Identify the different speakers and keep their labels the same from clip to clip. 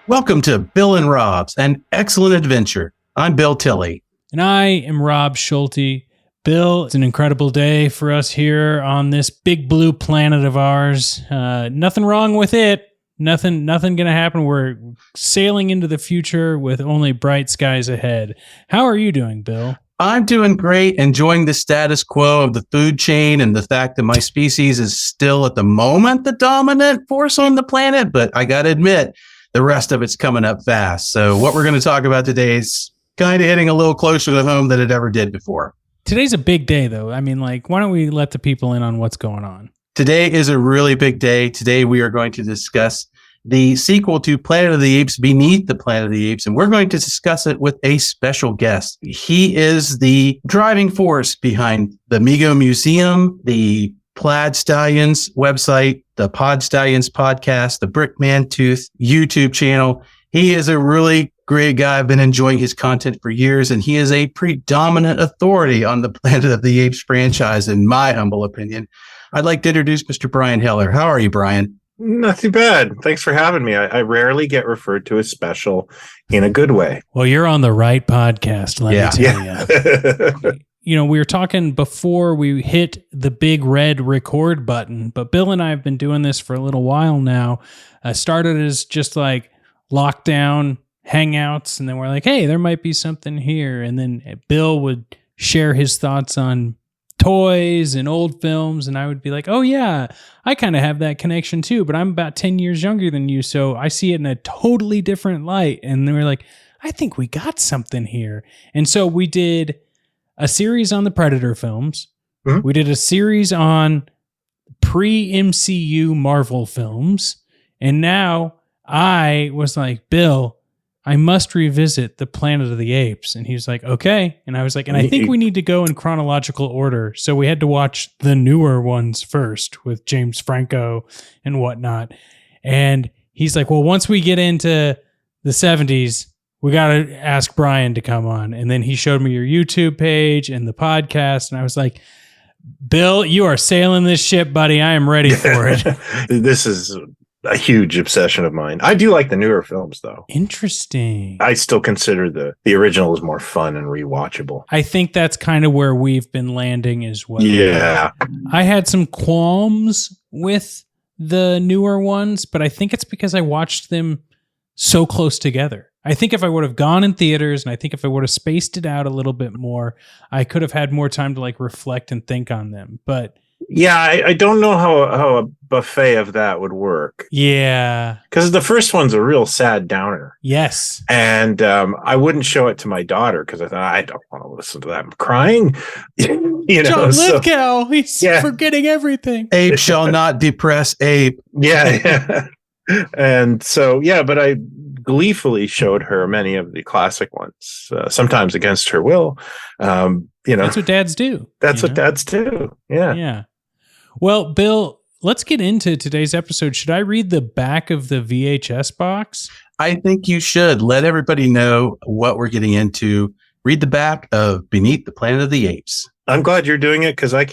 Speaker 1: Welcome to Bill and Rob's An Excellent Adventure. I'm Bill Tilley.
Speaker 2: And I am Rob Schulte. Bill, it's an incredible day for us here on this big blue planet of ours. Nothing wrong with it. Nothing going to happen. We're sailing into the future with only bright skies ahead. How are you doing, Bill?
Speaker 1: I'm doing great, enjoying the status quo of the food chain and the fact that my species is still at the moment the dominant force on the planet. But I got to admit, the rest of it's coming up fast. So what we're going to talk about today is kind of hitting a little closer to home than it ever did before.
Speaker 2: Today's a big day, though. I mean, why don't we let the people in on what's going on?
Speaker 1: Today is a really big day. Today we are going to discuss the sequel to Planet of the Apes, Beneath the Planet of the Apes, and we're going to discuss it with a special guest. He is the driving force behind the Mego Museum, the Plaid Stallions website, the Pod Stallions podcast, the Brickman Tooth YouTube channel. He is a really great guy. I've been enjoying his content for years, and he is a predominant authority on the Planet of the Apes franchise, in my humble opinion. I'd like to introduce Mr. Brian Heiler. How are you, Brian?
Speaker 3: Not too bad. Thanks for having me. I rarely get referred to as special in a good way.
Speaker 2: Well, you're on the right podcast, let me tell you. You know, we were talking before we hit the big red record button, but Bill and I have been doing this for a little while now. Started as just like lockdown hangouts, and then we're like, hey, there might be something here. And then Bill would share his thoughts on toys and old films, and I would be like, oh yeah, I kind of have that connection too, but I'm about 10 years younger than you, so I see it in a totally different light. And then we're like, I think we got something here. And so we did a series on the Predator films. Mm-hmm. We did a series on pre-MCU Marvel films. And now I was like, Bill, I must revisit the Planet of the Apes. And he was like, okay. And I was like, and I think we need to go in chronological order. So we had to watch the newer ones first with James Franco and whatnot. And he's like, well, once we get into the 70s, we got to ask Brian to come on. And then he showed me your YouTube page and the podcast. And I was like, Bill, you are sailing this ship, buddy. I am ready for it.
Speaker 3: This is a huge obsession of mine. I do like the newer films, though.
Speaker 2: Interesting.
Speaker 3: I still consider the original is more fun and rewatchable.
Speaker 2: I think that's kind of where we've been landing as well.
Speaker 3: Yeah.
Speaker 2: I had some qualms with the newer ones, but I think it's because I watched them so close together. I think if I would have gone in theaters, and I think if I would have spaced it out a little bit more, I could have had more time to like reflect and think on them. But
Speaker 3: yeah, I don't know how a buffet of that would work.
Speaker 2: Yeah.
Speaker 3: Because the first one's a real sad downer.
Speaker 2: Yes.
Speaker 3: And I wouldn't show it to my daughter because I thought, I don't want to listen to that. I'm crying.
Speaker 2: John Lithgow, he's forgetting everything.
Speaker 1: Ape shall not depress ape.
Speaker 3: Yeah. And so, but I gleefully showed her many of the classic ones, sometimes against her will. That's
Speaker 2: what dads do.
Speaker 3: That's what dads do. Yeah.
Speaker 2: Yeah. Well, Bill, let's get into today's episode. Should I read the back of the VHS box?
Speaker 1: I think you should. Let everybody know what we're getting into. Read the back of Beneath the Planet of the Apes.
Speaker 3: I'm glad you're doing it because I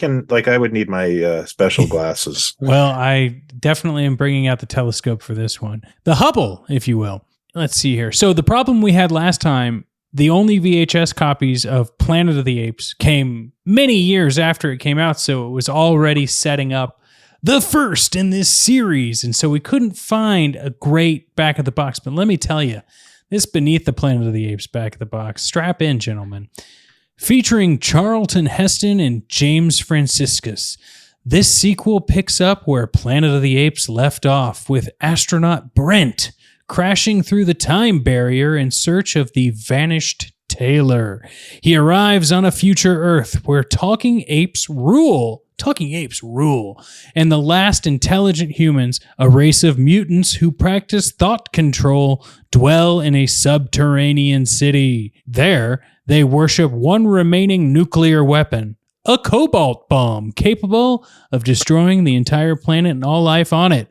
Speaker 3: would need my special glasses.
Speaker 2: Well, I definitely am bringing out the telescope for this one. The Hubble, if you will. Let's see here. So the problem we had last time, the only VHS copies of Planet of the Apes came many years after it came out, so it was already setting up the first in this series, and so we couldn't find a great back of the box. But let me tell you, this Beneath the Planet of the Apes back of the box, strap in, gentlemen, featuring Charlton Heston and James Franciscus. This sequel picks up where Planet of the Apes left off, with astronaut Brent crashing through the time barrier in search of the vanished Taylor. He arrives on a future Earth where talking apes rule, and the last intelligent humans, a race of mutants who practice thought control, dwell in a subterranean city. There, they worship one remaining nuclear weapon, a cobalt bomb capable of destroying the entire planet and all life on it.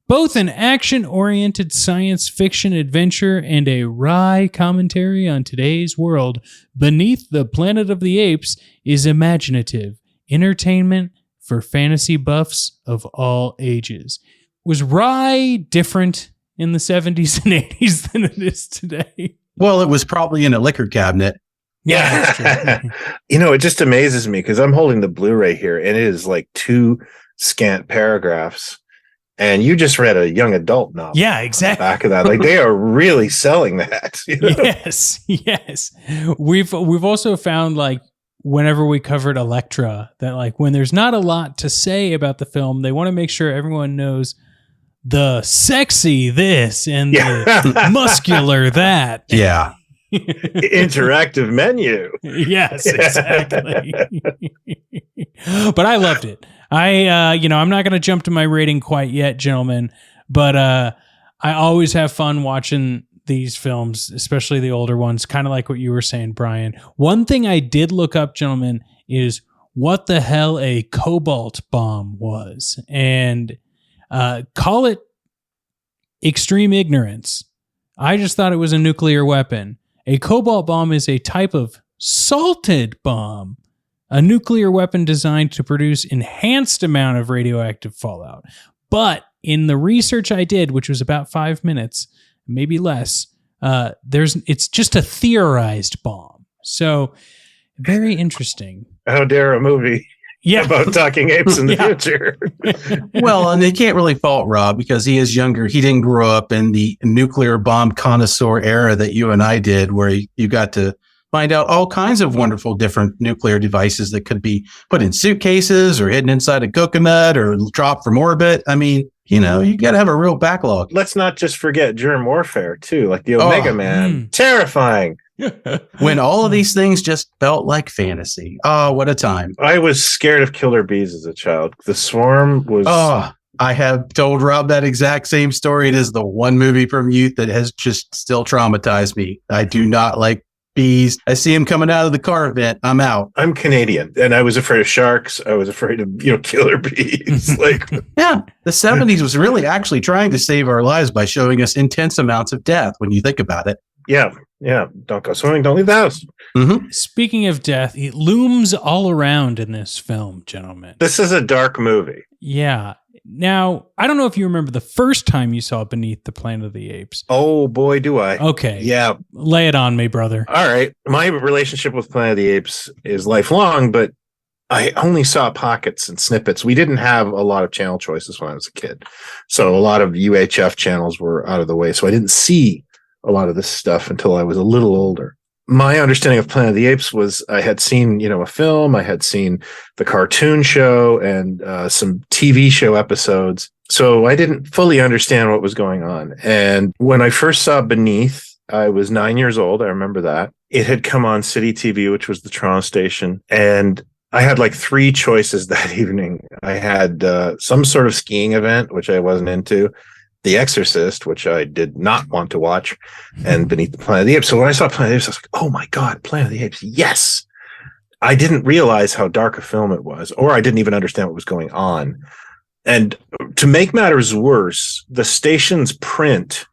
Speaker 2: Both an action-oriented science fiction adventure and a wry commentary on today's world, Beneath the Planet of the Apes is imaginative entertainment for fantasy buffs of all ages. Was wry different in the 70s and 80s than it is today.
Speaker 1: Well, it was probably in a liquor cabinet.
Speaker 2: Yeah, that's true.
Speaker 3: It just amazes me because I'm holding the Blu-ray here and it is like 2 scant paragraphs. And you just read a young adult novel.
Speaker 2: Yeah, exactly.
Speaker 3: Back of that, like they are really selling that.
Speaker 2: Yes. We've also found, like, whenever we covered Elektra, that like when there's not a lot to say about the film, they want to make sure everyone knows the sexy this and the muscular that.
Speaker 1: Yeah.
Speaker 3: Interactive menu.
Speaker 2: Yes, exactly. But I loved it. I'm not going to jump to my rating quite yet, gentlemen, but I always have fun watching these films, especially the older ones, kind of like what you were saying, Brian. One thing I did look up, gentlemen, is what the hell a cobalt bomb was. And call it extreme ignorance. I just thought it was a nuclear weapon. A cobalt bomb is a type of salted bomb, a nuclear weapon designed to produce enhanced amount of radioactive fallout. But in the research I did, which was about 5 minutes, maybe less, it's just a theorized bomb. So very interesting.
Speaker 3: How dare a movie about talking apes in the future.
Speaker 1: Well, and they can't really fault Rob because he is younger. He didn't grow up in the nuclear bomb connoisseur era that you and I did, where you got to find out all kinds of wonderful different nuclear devices that could be put in suitcases or hidden inside a coconut or dropped from orbit. I mean, you got to have a real backlog.
Speaker 3: Let's not just forget germ warfare, too, like the Omega Man. Terrifying.
Speaker 1: When all of these things just felt like fantasy. Oh, what a time.
Speaker 3: I was scared of killer bees as a child. The Swarm was...
Speaker 1: Oh, I have told Rob that exact same story. It is the one movie from youth that has just still traumatized me. I do not like bees. I see them coming out of the car vent. I'm out.
Speaker 3: I'm Canadian, and I was afraid of sharks. I was afraid of killer bees.
Speaker 1: Yeah, the 70s was really actually trying to save our lives by showing us intense amounts of death when you think about it.
Speaker 3: Yeah. Don't go swimming. Don't leave the house.
Speaker 2: Mm-hmm. Speaking of death, it looms all around in this film, gentlemen.
Speaker 3: This is a dark movie.
Speaker 2: Yeah. Now, I don't know if you remember the first time you saw Beneath the Planet of the Apes.
Speaker 3: Oh, boy, do I.
Speaker 2: Okay.
Speaker 3: Yeah.
Speaker 2: Lay it on me, brother.
Speaker 3: All right. My relationship with Planet of the Apes is lifelong, but I only saw pockets and snippets. We didn't have a lot of channel choices when I was a kid. So a lot of UHF channels were out of the way. So I didn't see a lot of this stuff until I was a little older. My understanding of Planet of the Apes was I had seen, a film, I had seen the cartoon show and some TV show episodes. So I didn't fully understand what was going on. And when I first saw Beneath, I was 9 years old. I remember that. It had come on City TV, which was the Toronto station. And I had like 3 choices that evening. I had some sort of skiing event, which I wasn't into. The Exorcist, which I did not want to watch, and Beneath the Planet of the Apes. So when I saw Planet of the Apes, I was like, oh my God, Planet of the Apes. Yes. I didn't realize how dark a film it was, or I didn't even understand what was going on. And to make matters worse, the station's print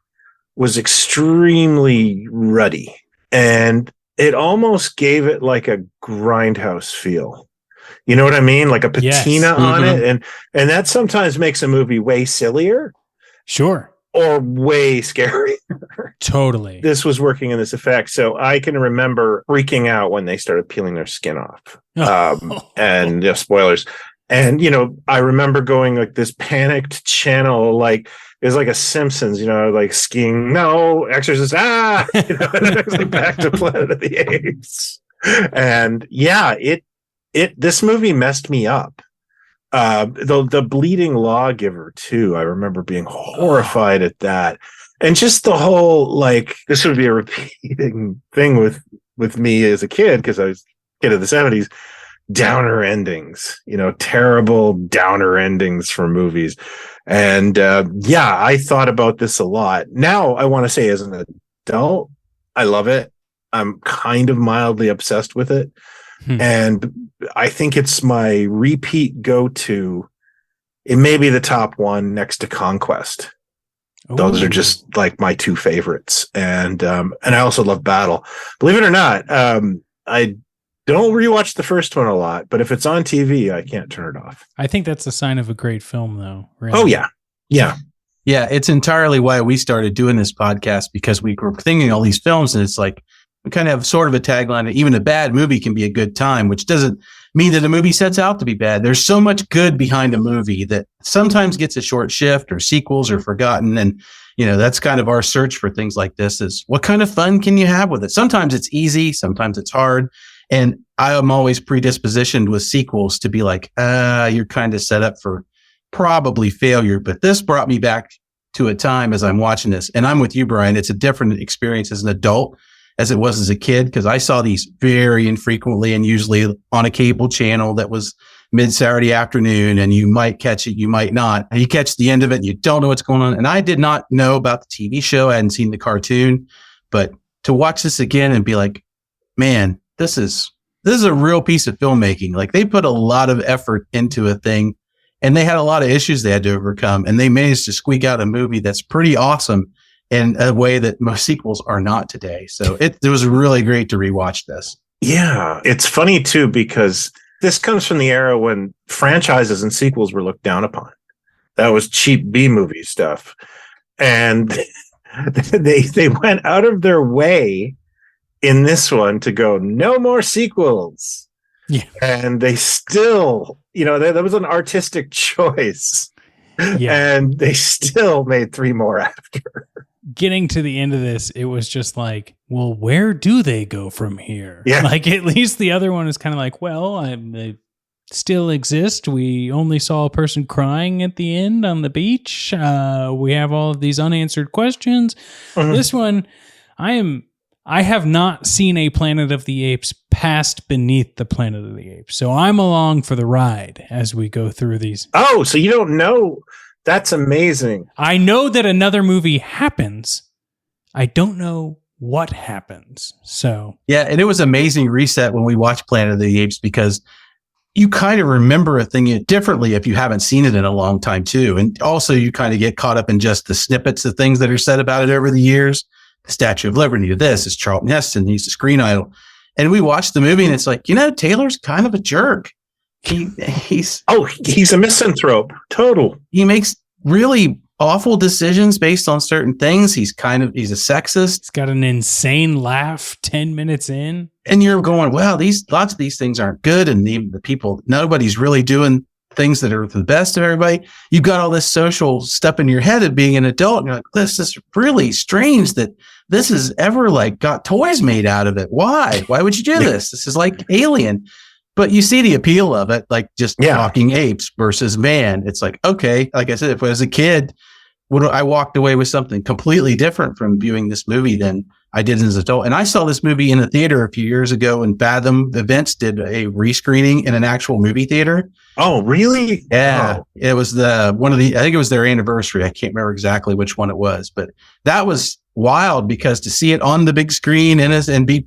Speaker 3: was extremely ruddy, and it almost gave it like a Grindhouse feel. You know what I mean? Like a patina on it. And that sometimes makes a movie way sillier.
Speaker 2: Sure.
Speaker 3: Or way scarier.
Speaker 2: Totally.
Speaker 3: This was working in this effect. So I can remember freaking out when they started peeling their skin off. And spoilers. And, I remember going like this panicked channel, like it's like a Simpsons, like skiing. No, Exorcist. And it was like back to Planet of the Apes. And yeah, this movie messed me up. The bleeding lawgiver too. I remember being horrified at that, and just the whole this would be a repeating thing with me as a kid because I was a kid of the 70s. Downer endings, terrible downer endings for movies, and I thought about this a lot. Now I want to say as an adult, I love it. I'm kind of mildly obsessed with it. And I think it's my repeat go-to. It may be the top one next to Conquest. Ooh. Those are just like my 2 favorites. And I also love Battle. Believe it or not, I don't rewatch the first one a lot, but if it's on TV, I can't turn it off.
Speaker 2: I think that's a sign of a great film, though. Really.
Speaker 3: Oh, yeah. Yeah.
Speaker 1: Yeah, it's entirely why we started doing this podcast, because we were thinking all these films, and it's like we kind of have sort of a tagline that even a bad movie can be a good time, which doesn't mean that a movie sets out to be bad. There's so much good behind a movie that sometimes gets a short shift or sequels or forgotten. And, that's kind of our search for things like this is what kind of fun can you have with it? Sometimes it's easy, sometimes it's hard. And I am always predispositioned with sequels to be like, you're kind of set up for probably failure. But this brought me back to a time as I'm watching this. And I'm with you, Brian. It's a different experience as an adult as it was as a kid, because I saw these very infrequently and usually on a cable channel that was mid-Saturday afternoon, and you might catch it, you might not. And you catch the end of it and you don't know what's going on. And I did not know about the TV show. I hadn't seen the cartoon, but to watch this again and be like, man, this is a real piece of filmmaking. Like, they put a lot of effort into a thing, and they had a lot of issues they had to overcome, and they managed to squeak out a movie that's pretty awesome in a way that most sequels are not today. So it was really great to rewatch this.
Speaker 3: Yeah, it's funny too, because this comes from the era when franchises and sequels were looked down upon. That was cheap B-movie stuff. And they went out of their way in this one to go, no more sequels.
Speaker 2: Yeah.
Speaker 3: And they still, that was an artistic choice.
Speaker 2: Yeah.
Speaker 3: And they still made 3 more after.
Speaker 2: Getting to the end of this, it was just like, well, where do they go from here?
Speaker 3: Yeah.
Speaker 2: Like, at least the other one is kind of like, well, they still exist. We only saw a person crying at the end on the beach. We have all of these unanswered questions. Mm-hmm. This one, I have not seen a Planet of the Apes past Beneath the Planet of the Apes. So I'm along for the ride as we go through these.
Speaker 3: Oh, so you don't know. That's amazing.
Speaker 2: I know that another movie happens. I don't know what happens. So
Speaker 1: yeah, and it was amazing reset when we watched Planet of the Apes, because you kind of remember a thing differently if you haven't seen it in a long time too. And also you kind of get caught up in just the snippets of things that are said about it over the years. The Statue of Liberty, this is Charlton Heston. He's a screen idol. And we watched the movie and it's like, Taylor's kind of a jerk. He's
Speaker 3: a misanthrope. Total.
Speaker 1: He makes really awful decisions based on certain things. He's a sexist.
Speaker 2: He's got an insane laugh 10 minutes in. And
Speaker 1: you're going, well, lots of these things aren't good. And the people, nobody's really doing things that are for the best of everybody. You've got all this social stuff in your head of being an adult. And you're like, this is really strange that this is ever got toys made out of it. Why? Why would you do this? This is like Alien. But you see the appeal of it, like just talking apes versus man. It's like, okay, like I said, if I was a kid, I walked away with something completely different from viewing this movie than I did as an adult. And I saw this movie in the theater a few years ago, and Fathom Events did a rescreening in an actual movie theater.
Speaker 3: Oh, really?
Speaker 1: Yeah. Oh. It was I think it was their anniversary. I can't remember exactly which one it was, but that was wild, because to see it on the big screen and be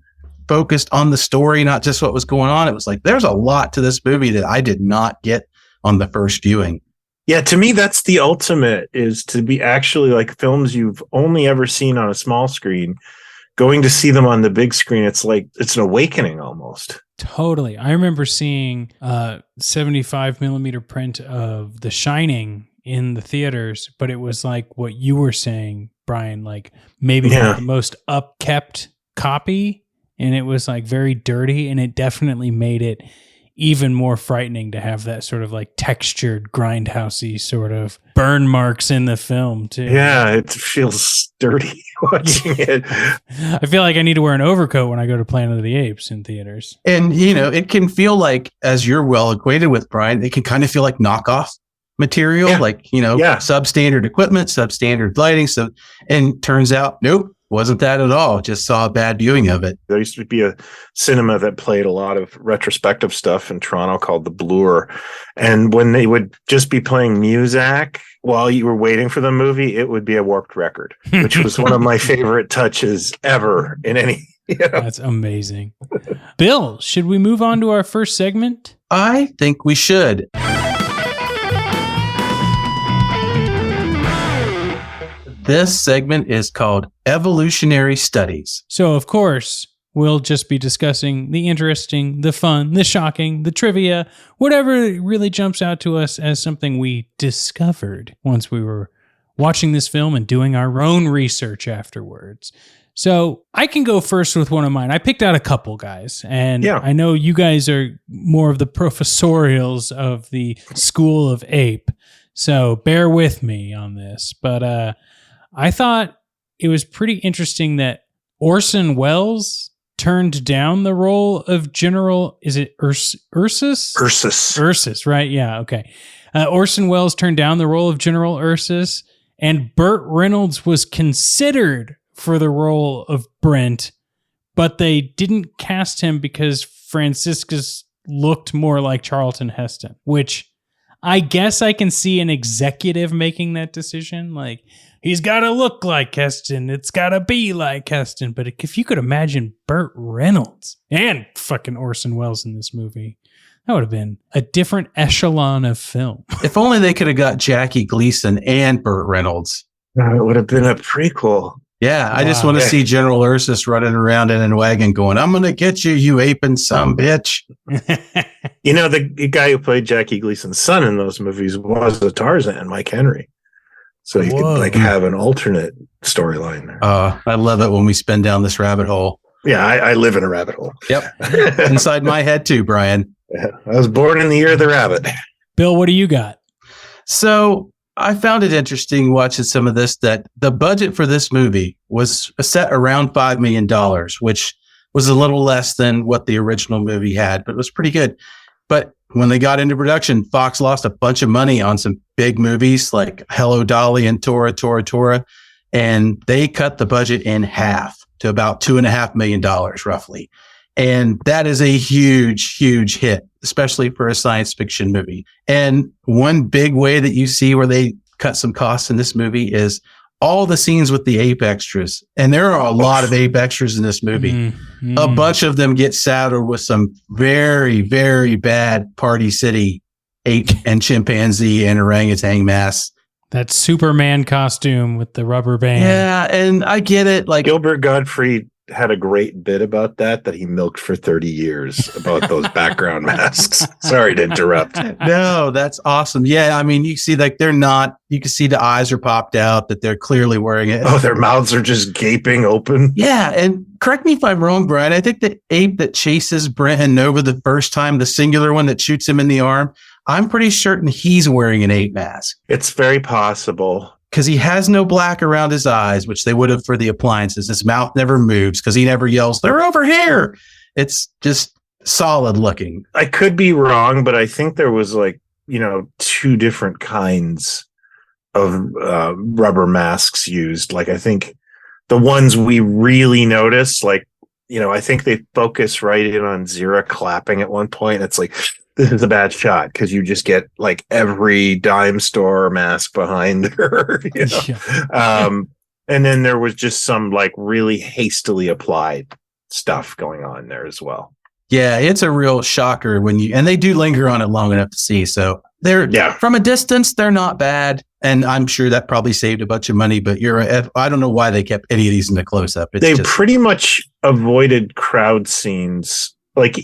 Speaker 1: focused on the story, not just what was going on. It was like, there's a lot to this movie that I did not get on the first viewing.
Speaker 3: Yeah, to me, that's the ultimate, is to be actually like films you've only ever seen on a small screen, going to see them on the big screen. It's like, it's an awakening almost.
Speaker 2: Totally. I remember seeing 75 millimeter print of The Shining in the theaters, but it was like what you were saying, Brian, like maybe not the most upkept copy. And it was like very dirty, and it definitely made it even more frightening to have that sort of like textured, grindhousey sort of burn marks in the film too.
Speaker 3: Yeah, it feels dirty watching it.
Speaker 2: I feel like I need to wear an overcoat when I go to Planet of the Apes in theaters.
Speaker 1: And, it can feel like, as you're well acquainted with, Brian, it can kind of feel like knockoff material, substandard equipment, substandard lighting. So, and turns out, nope. Wasn't that at all. Just saw a bad viewing of it.
Speaker 3: There used to be a cinema that played a lot of retrospective stuff in Toronto called the Bloor. And when they would just be playing Muzak while you were waiting for the movie, it would be a warped record, which was one of my favorite touches ever in any.
Speaker 2: That's amazing. Bill, should we move on to our first segment?
Speaker 1: I think we should. This segment is called Evolutionary Studies.
Speaker 2: So, of course, we'll just be discussing the interesting, the fun, the shocking, the trivia, whatever really jumps out to us as something we discovered once we were watching this film and doing our own research afterwards. So I can go first with one of mine. I picked out a couple, guys, and I know you guys are more of the professorials of the School of Ape, so bear with me on this. But I thought it was pretty interesting that Orson Welles turned down the role of General, is it Ursus? Ursus, right? Yeah, okay. Orson Welles turned down the role of General Ursus, and Burt Reynolds was considered for the role of Brent, but they didn't cast him because Franciscus looked more like Charlton Heston, which I guess I can see an executive making that decision. Like, he's got to look like Heston. It's got to be like Heston. But if you could imagine Burt Reynolds and fucking Orson Welles in this movie, that would have been a different echelon of film.
Speaker 1: If only they could have got Jackie Gleason and Burt Reynolds.
Speaker 3: It would have been a prequel.
Speaker 1: Yeah, I just want to see General Ursus running around in a wagon going, I'm going to get you, you aping some bitch.
Speaker 3: You know, the guy who played Jackie Gleason's son in those movies was a Tarzan, Mike Henry. So you could like have an alternate storyline there.
Speaker 1: I love it when we spin down this rabbit hole.
Speaker 3: Yeah, I live in a rabbit hole.
Speaker 1: Yep. Inside my head too, Brian.
Speaker 3: Yeah, I was born in the year of the rabbit.
Speaker 2: Bill, what do you got?
Speaker 1: So I found it interesting watching some of this, that the budget for this movie was set around $5 million, which was a little less than what the original movie had, but it was pretty good. But when they got into production, Fox lost a bunch of money on some big movies like Hello, Dolly and Tora, Tora, Tora. And they cut the budget in half to about $2.5 million roughly. And that is a huge, huge hit, especially for a science fiction movie. And one big way that you see where they cut some costs in this movie is all the scenes with the ape extras. And there are a lot of ape extras in this movie. A bunch of them get saddled with some very, very bad Party City ape and chimpanzee and orangutan masks.
Speaker 2: That Superman costume with the rubber band.
Speaker 1: Yeah, and I get it. Like
Speaker 3: Gilbert Gottfried had a great bit about that he milked for 30 years about those background masks. Sorry to interrupt.
Speaker 1: No, that's awesome. Yeah, I mean, you see, like you can see the eyes are popped out, that they're clearly wearing it.
Speaker 3: Oh, their mouths are just gaping open.
Speaker 1: Yeah, and correct me if I'm wrong, Brian. I think the ape that chases Brent and Nova the first time, the singular one that shoots him in the arm, I'm pretty certain he's wearing an ape mask.
Speaker 3: It's very possible.
Speaker 1: Because he has no black around his eyes, which they would have for the appliances. His mouth never moves because he never yells, "They're over here." It's just solid looking.
Speaker 3: I could be wrong, but I think there was two different kinds of rubber masks used. Like, I think the ones we really notice, I think they focus right in on Zira clapping at one point. It's like, this is a bad shot because you just get like every dime store mask behind her. And then there was just some like really hastily applied stuff going on there as well.
Speaker 1: Yeah, it's a real shocker and they do linger on it long enough to see. So from a distance, they're not bad. And I'm sure that probably saved a bunch of money, but I don't know why they kept any of these in the close up.
Speaker 3: They pretty much avoided crowd scenes. Like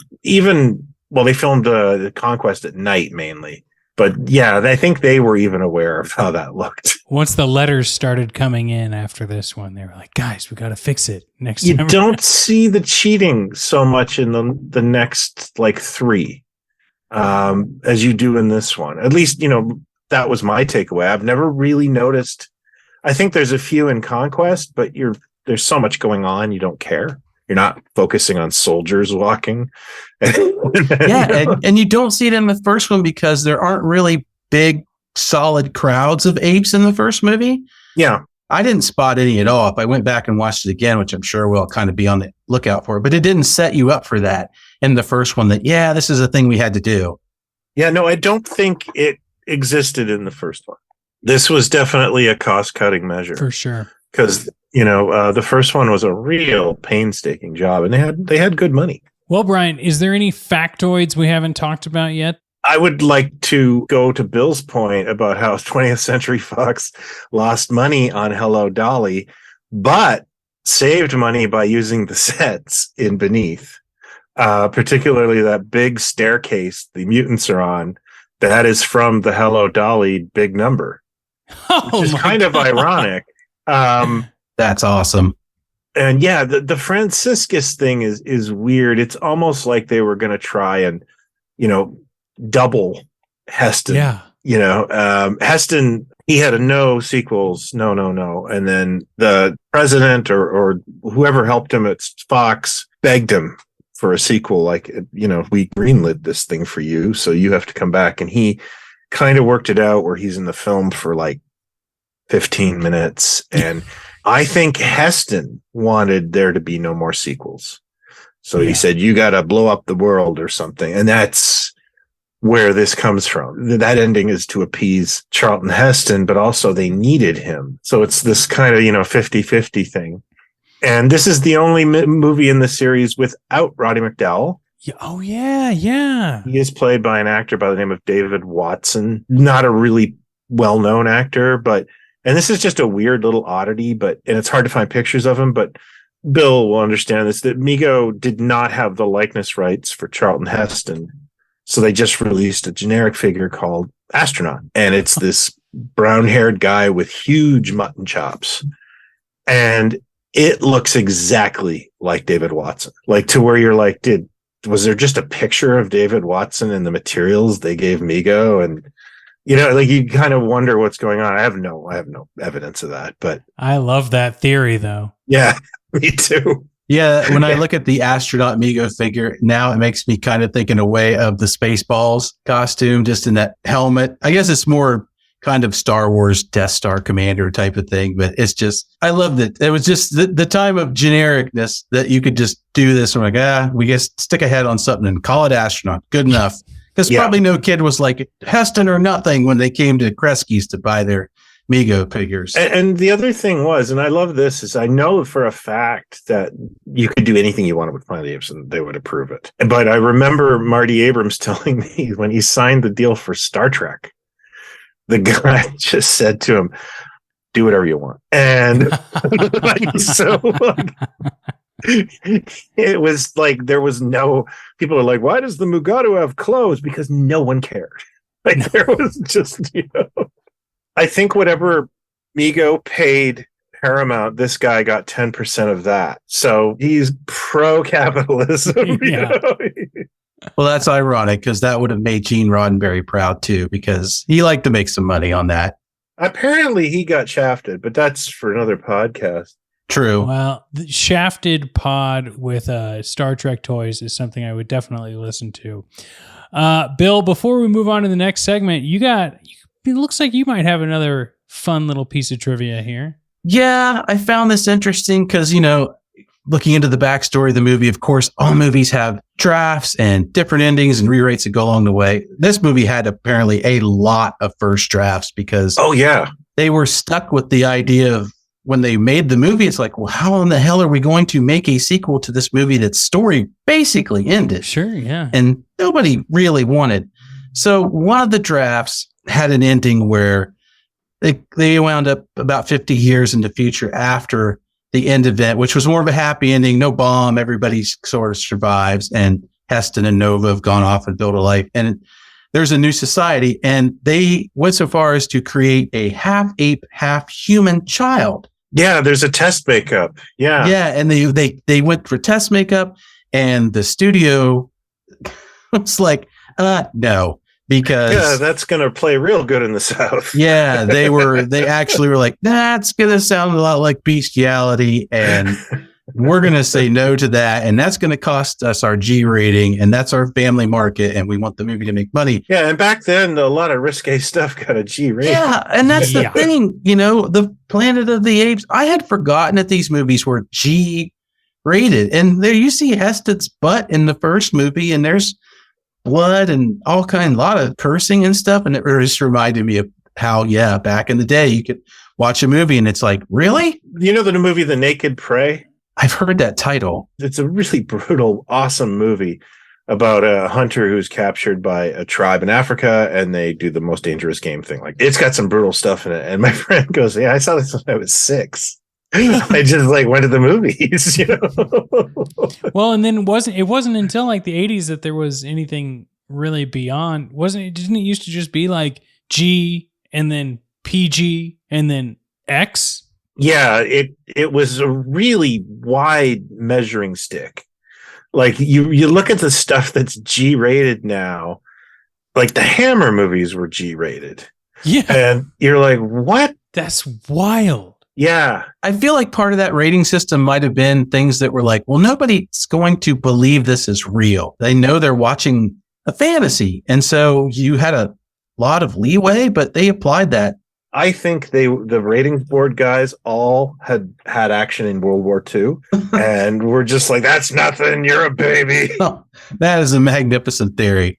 Speaker 3: they filmed the Conquest at night mainly. But yeah, I think they were even aware of how that looked.
Speaker 2: Once the letters started coming in after this one, they were like, guys, we got to fix it next
Speaker 3: time.
Speaker 2: You
Speaker 3: don't see the cheating so much in the next three as you do in this one. At least, that was my takeaway. I've never really noticed. I think there's a few in Conquest, but there's so much going on, you don't care. You're not focusing on soldiers walking.
Speaker 1: And you don't see it in the first one because there aren't really big, solid crowds of apes in the first movie.
Speaker 3: Yeah.
Speaker 1: I didn't spot any at all. If I went back and watched it again, which I'm sure we'll kind of be on the lookout for, but it didn't set you up for that in the first one that, this is a thing we had to do.
Speaker 3: Yeah, no, I don't think it existed in the first one. This was definitely a cost-cutting measure.
Speaker 2: For sure.
Speaker 3: Because the first one was a real painstaking job, and they had good money.
Speaker 2: Well, Brian, is there any factoids we haven't talked about yet?
Speaker 3: I would like to go to Bill's point about how 20th Century Fox lost money on Hello, Dolly, but saved money by using the sets in Beneath, particularly that big staircase the mutants are on. That is from the Hello, Dolly big number. which is kind of ironic.
Speaker 1: That's awesome.
Speaker 3: And yeah, the Franciscus thing is weird. It's almost like they were going to try and, double Heston.
Speaker 2: Yeah.
Speaker 3: Heston, he had a no sequels, no. And then the president or whoever helped him at Fox begged him for a sequel. Like, we greenlit this thing for you, so you have to come back. And he kind of worked it out where he's in the film for like 15 minutes. And I think Heston wanted there to be no more sequels. So he said, you got to blow up the world or something. And that's where this comes from. That ending is to appease Charlton Heston, but also they needed him. So it's this kind of, 50-50 thing. And this is the only movie in the series without Roddy McDowall.
Speaker 2: Oh, yeah.
Speaker 3: He is played by an actor by the name of David Watson. Not a really well-known actor, and this is just a weird little oddity, and it's hard to find pictures of him, but Bill will understand this, that Mego did not have the likeness rights for Charlton Heston. So they just released a generic figure called Astronaut. And it's this brown-haired guy with huge mutton chops. And it looks exactly like David Watson. Like, to where you're like, was there just a picture of David Watson in the materials they gave Mego? And, you kind of wonder what's going on. I have no evidence of that, but
Speaker 2: I love that theory, though.
Speaker 3: Yeah, me too.
Speaker 1: Yeah, when I look at the astronaut Mego figure, now it makes me kind of think in a way of the Spaceballs costume, just in that helmet. I guess it's more kind of Star Wars Death Star commander type of thing, but it's just, I loved it. It was just the time of genericness that you could just do this. I'm like, we just stick a head on something and call it astronaut. Good enough. Because probably no kid was like Heston or nothing when they came to Kresge's to buy their Mego figures.
Speaker 3: And the other thing was, and I love this, is I know for a fact that you could do anything you wanted with Planet of the Apes and they would approve it. But I remember Marty Abrams telling me when he signed the deal for Star Trek, the guy just said to him, do whatever you want. And it was like, there was no, people are like, why does the Mugatu have clothes? Because no one cared. Like, there was just, I think whatever Mego paid Paramount, this guy got 10% of that. So he's pro-capitalism.
Speaker 2: Yeah.
Speaker 1: Well, that's ironic because that would have made Gene Roddenberry proud too, because he liked to make some money on that.
Speaker 3: Apparently he got shafted, but that's for another podcast.
Speaker 1: True.
Speaker 2: Well, the shafted pod with Star Trek toys is something I would definitely listen to. Bill, before we move on to the next segment, it looks like you might have another fun little piece of trivia here.
Speaker 1: Yeah, I found this interesting because, looking into the backstory of the movie, of course, all movies have drafts and different endings and rewrites that go along the way. This movie had apparently a lot of first drafts because they were stuck with the idea of when they made the movie, it's like, well, how in the hell are we going to make a sequel to this movie that's story basically ended?
Speaker 2: Sure, yeah.
Speaker 1: And nobody really wanted. So one of the drafts had an ending where they wound up about 50 years in the future after the end event, which was more of a happy ending, no bomb, everybody sort of survives, and Heston and Nova have gone off and built a life. And there's a new society, and they went so far as to create a half ape, half human child.
Speaker 3: Yeah, there's a test makeup. Yeah.
Speaker 1: Yeah, and they went for test makeup, and the studio was like, no. Because
Speaker 3: that's going to play real good in the South.
Speaker 1: Yeah, they actually were like, that's going to sound a lot like bestiality, and we're going to say no to that, and that's going to cost us our G rating, and that's our family market, and we want the movie to make money.
Speaker 3: Yeah, and back then, a lot of risque stuff got a G rating.
Speaker 1: Yeah, and that's the thing, the Planet of the Apes, I had forgotten that these movies were G rated, and there you see Heston's butt in the first movie, and there's blood and a lot of cursing and stuff. And it just reminded me of how, back in the day, you could watch a movie and it's like, really?
Speaker 3: You know the movie The Naked Prey?
Speaker 1: I've heard that title.
Speaker 3: It's a really brutal, awesome movie about a hunter who's captured by a tribe in Africa, and they do the most dangerous game thing. Like, it's got some brutal stuff in it. And my friend goes, I saw this when I was 6. I just went to the movies,
Speaker 2: Well, and then it wasn't until the 80s that there was anything really beyond. Didn't it used to just be like G and then PG, and then X.
Speaker 3: Yeah, it was a really wide measuring stick. Like you look at the stuff that's G-rated now, like the Hammer movies were G-rated.
Speaker 2: Yeah.
Speaker 3: And you're like, what?
Speaker 2: That's wild.
Speaker 3: Yeah.
Speaker 1: I feel like part of that rating system might have been things that were like, well, nobody's going to believe this is real. They know they're watching a fantasy. And so you had a lot of leeway, but they applied that.
Speaker 3: I think the ratings board guys all had action in World War II and were just like, that's nothing. You're a baby.
Speaker 1: Oh, that is a magnificent theory.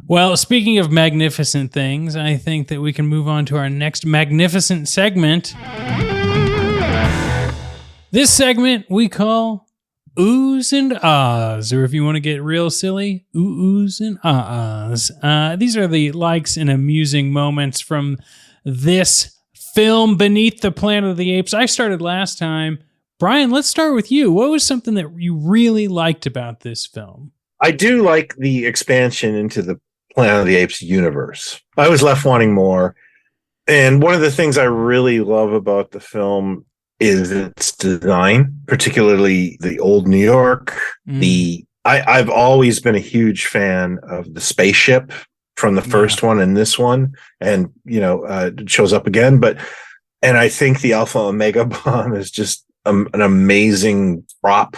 Speaker 2: Well, speaking of magnificent things, I think that we can move on to our next magnificent segment. This segment we call Oohs and Ahs, or if you want to get real silly, Oohs and Ahs. These are the likes and amusing moments from this film, Beneath the Planet of the Apes. I started last time. Brian, let's start with you. What was something that you really liked about this film?
Speaker 3: I do like the expansion into the Planet of the Apes universe. I was left wanting more. And one of the things I really love about the film is its design, particularly the old New York. I've always been a huge fan of the spaceship from the first one and this one, and it shows up again. And I think the Alpha Omega bomb is just an amazing prop,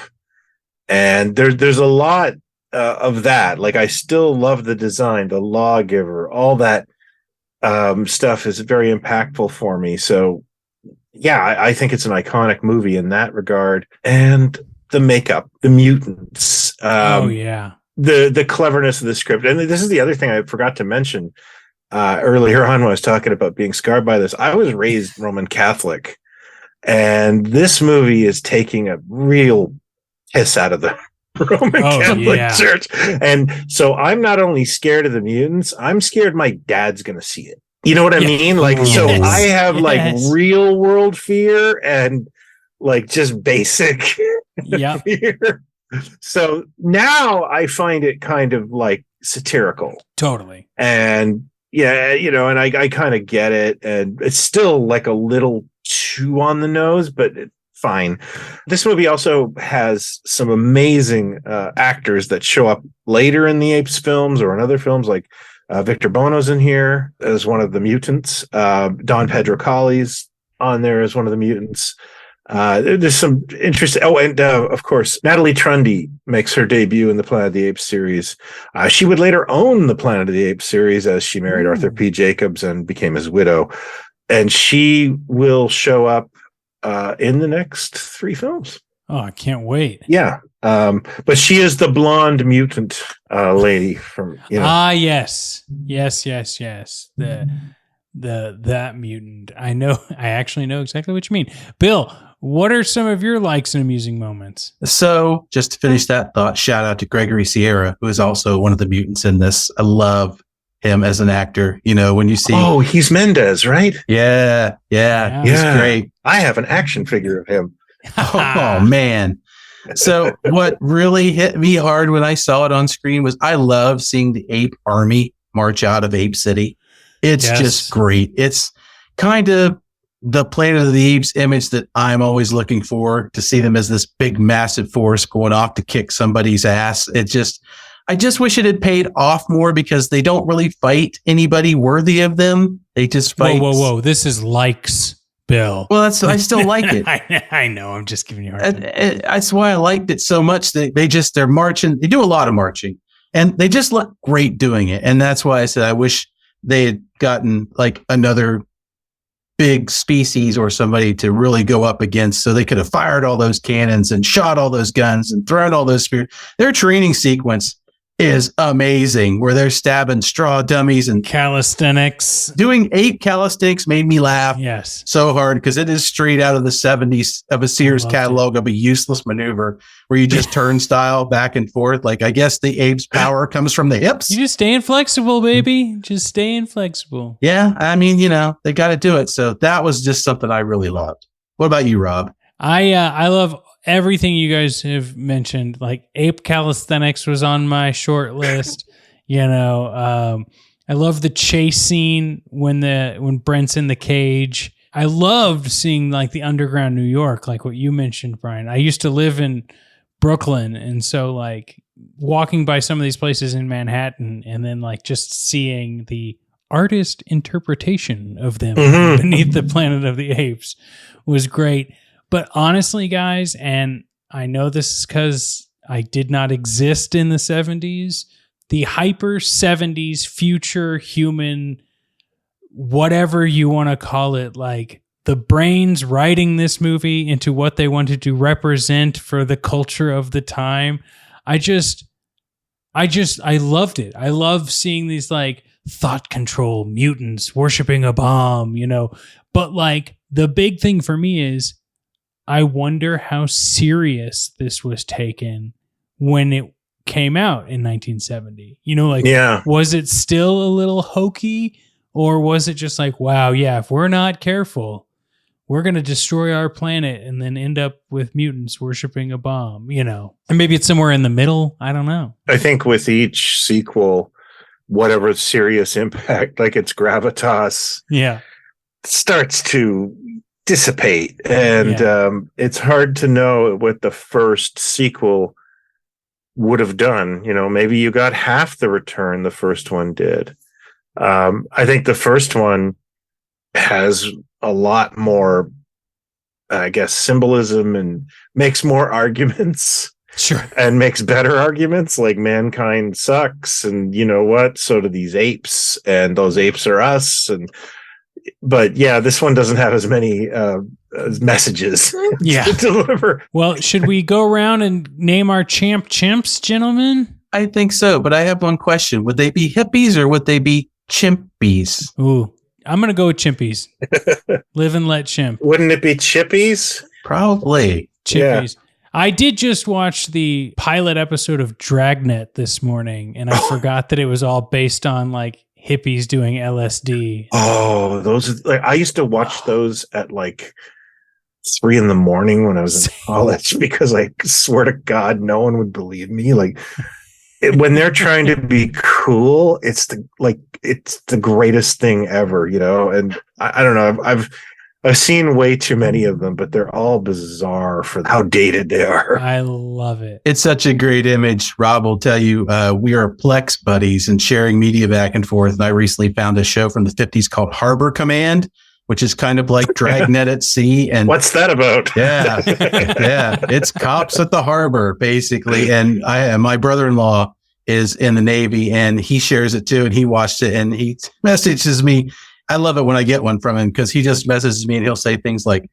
Speaker 3: and there's a lot of that. Like, I still love the design, the lawgiver, all that stuff is very impactful for me. So yeah, I think it's an iconic movie in that regard. And the makeup, the mutants, the cleverness of the script. And this is the other thing I forgot to mention earlier on when I was talking about being scarred by this. I was raised Roman Catholic, and this movie is taking a real piss out of the Roman Catholic Church. And so I'm not only scared of the mutants, I'm scared my dad's going to see it. You know what I mean? Like, so I have like real world fear and like just basic fear. So now I find it kind of like satirical.
Speaker 2: Totally.
Speaker 3: And and I kind of get it. And it's still like a little too on the nose, but fine. This movie also has some amazing actors that show up later in the Apes films or in other films, like Victor Bono's in here as one of the mutants. Don Pedro Colley's on there as one of the mutants. There's some interesting. Oh, and of course, Natalie Trundy makes her debut in the Planet of the Apes series. She would later own the Planet of the Apes series as she married Arthur P. Jacobs and became his widow. And she will show up in the next 3 films.
Speaker 2: Oh, I can't wait.
Speaker 3: Yeah. But she is the blonde mutant lady from,
Speaker 2: yes. That mutant. I actually know exactly what you mean. Bill, what are some of your likes and amusing moments?
Speaker 1: So just to finish that thought, shout out to Gregory Sierra, who is also one of the mutants in this. I love him as an actor. When you see,
Speaker 3: he's Mendez, right?
Speaker 1: Yeah. He's great.
Speaker 3: I have an action figure of him.
Speaker 1: Oh man. So what really hit me hard when I saw it on screen was I love seeing the ape army march out of Ape City. It's just great. It's kind of the Planet of the Apes image that I'm always looking for, to see them as this big, massive force going off to kick somebody's ass. I just wish it had paid off more, because they don't really fight anybody worthy of them. They just fight.
Speaker 2: Whoa. This is likes, Bill.
Speaker 1: Well, I still like it.
Speaker 2: I know. I'm just giving you a hard time.
Speaker 1: That's why I liked it so much. They're marching. They do a lot of marching, and they just look great doing it. And that's why I said I wish they had gotten like another big species or somebody to really go up against, so they could have fired all those cannons and shot all those guns and thrown all those spears. Their training sequence is amazing, where they're stabbing straw dummies and
Speaker 2: calisthenics.
Speaker 1: Doing ape calisthenics made me laugh so hard, because it is straight out of the 70s of a Sears catalog of a useless maneuver where you just turnstile back and forth. Like, I guess the ape's power comes from the hips.
Speaker 2: You just staying flexible, baby. Just staying flexible.
Speaker 1: Yeah, I mean, they got to do it. So that was just something I really loved. What about you, Rob?
Speaker 2: I love everything you guys have mentioned. Like, ape calisthenics was on my short list. I I love the chase scene when Brent's in the cage. I loved seeing like the underground New York, like what you mentioned, Brian. I used to live in Brooklyn, and so like walking by some of these places in Manhattan and then like just seeing the artist interpretation of them beneath the Planet of the Apes was great. But honestly, guys, and I know this is because I did not exist in the 70s, the hyper 70s future human, whatever you want to call it, like the brains writing this movie into what they wanted to represent for the culture of the time. I loved it. I love seeing these like thought control mutants worshiping a bomb, you know, but like the big thing for me is I wonder how serious this was taken when it came out in 1970. You know, like, was it still a little hokey, or was it just like, wow, yeah, if we're not careful, we're going to destroy our planet and then end up with mutants worshiping a bomb, you know? And maybe it's somewhere in the middle. I don't know.
Speaker 3: I think with each sequel, whatever serious impact, like its gravitas, starts to dissipate. And it's hard to know what the first sequel would have done. You know, maybe you got half the return the first one did. I think the first one has a lot more, I guess, symbolism and makes more arguments.
Speaker 2: Sure.
Speaker 3: And makes better arguments, like mankind sucks, and you know what? So do these apes, and those apes are us. But yeah, this one doesn't have as many messages to deliver.
Speaker 2: Well, should we go around and name our chimps, gentlemen?
Speaker 1: I think so, but I have one question. Would they be hippies or would they be chimpies?
Speaker 2: Ooh, I'm going to go with chimpies. Live and let chimp.
Speaker 3: Wouldn't it be chippies?
Speaker 1: Probably.
Speaker 2: Chippies. Yeah. I did just watch the pilot episode of Dragnet this morning, and I forgot that it was all based on like hippies doing LSD.
Speaker 3: Oh, those! Like, I used to watch those at like 3 a.m. when I was in college, because I swear to God, no one would believe me. Like when they're trying to be cool, it's the greatest thing ever, you know. And I don't know. I've seen way too many of them, but they're all bizarre for how dated they are.
Speaker 2: I love it.
Speaker 1: It's such a great image. Rob will tell you, we are Plex buddies and sharing media back and forth. And I recently found a show from the 50s called Harbor Command, which is kind of like Dragnet at sea. And
Speaker 3: what's that about?
Speaker 1: Yeah. It's cops at the harbor, basically. And my brother-in-law is in the Navy, and he shares it too. And he watched it, and he messages me. I love it when I get one from him, because he just messages me and he'll say things like,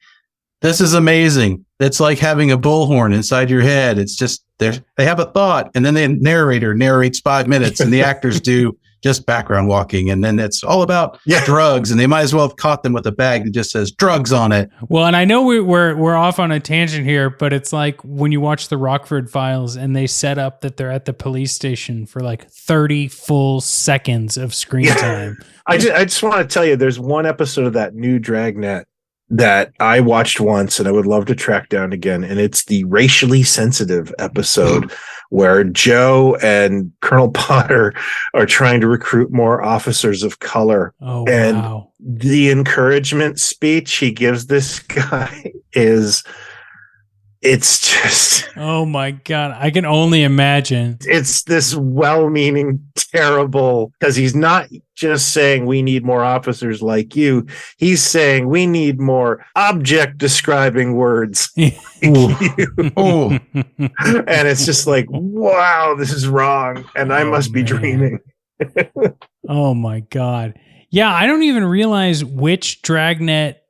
Speaker 1: "This is amazing. It's like having a bullhorn inside your head. It's just they have a thought, and then the narrator narrates 5 minutes, and the actors do just background walking, and then it's all about drugs, and they might as well have caught them with a bag that just says drugs on it."
Speaker 2: Well, and I know we're off on a tangent here, but it's like when you watch the Rockford Files and they set up that they're at the police station for like 30 full seconds of screen time.
Speaker 3: I just want to tell you, there's one episode of that new Dragnet that I watched once and I would love to track down again. And it's the racially sensitive episode where Joe and Colonel Potter are trying to recruit more officers of color.
Speaker 2: Oh,
Speaker 3: and
Speaker 2: wow.
Speaker 3: The encouragement speech he gives this guy it's just,
Speaker 2: oh my God, I can only imagine.
Speaker 3: It's this well-meaning, terrible, because he's not just saying we need more officers like you. He's saying we need more object describing words like you. And it's just like, wow, this is wrong. And I must be dreaming.
Speaker 2: Oh my God. Yeah, I don't even realize which Dragnet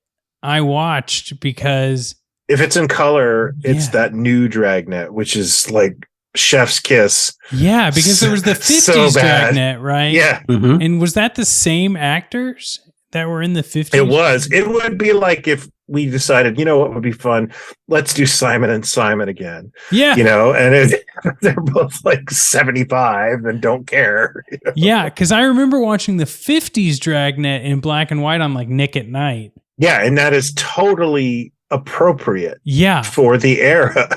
Speaker 2: I watched, because
Speaker 3: if it's in color, it's that new Dragnet, which is like chef's kiss.
Speaker 2: Yeah, because there was the 50s Dragnet, right?
Speaker 3: Yeah.
Speaker 1: Mm-hmm.
Speaker 2: And was that the same actors that were in the 50s?
Speaker 3: It was. It would be like if we decided, you know what would be fun? Let's do Simon and Simon again.
Speaker 2: Yeah.
Speaker 3: You know, and they're both like 75 and don't care. You know?
Speaker 2: Yeah, because I remember watching the 50s Dragnet in black and white on like Nick at Night.
Speaker 3: Yeah, and that is totally appropriate for the era.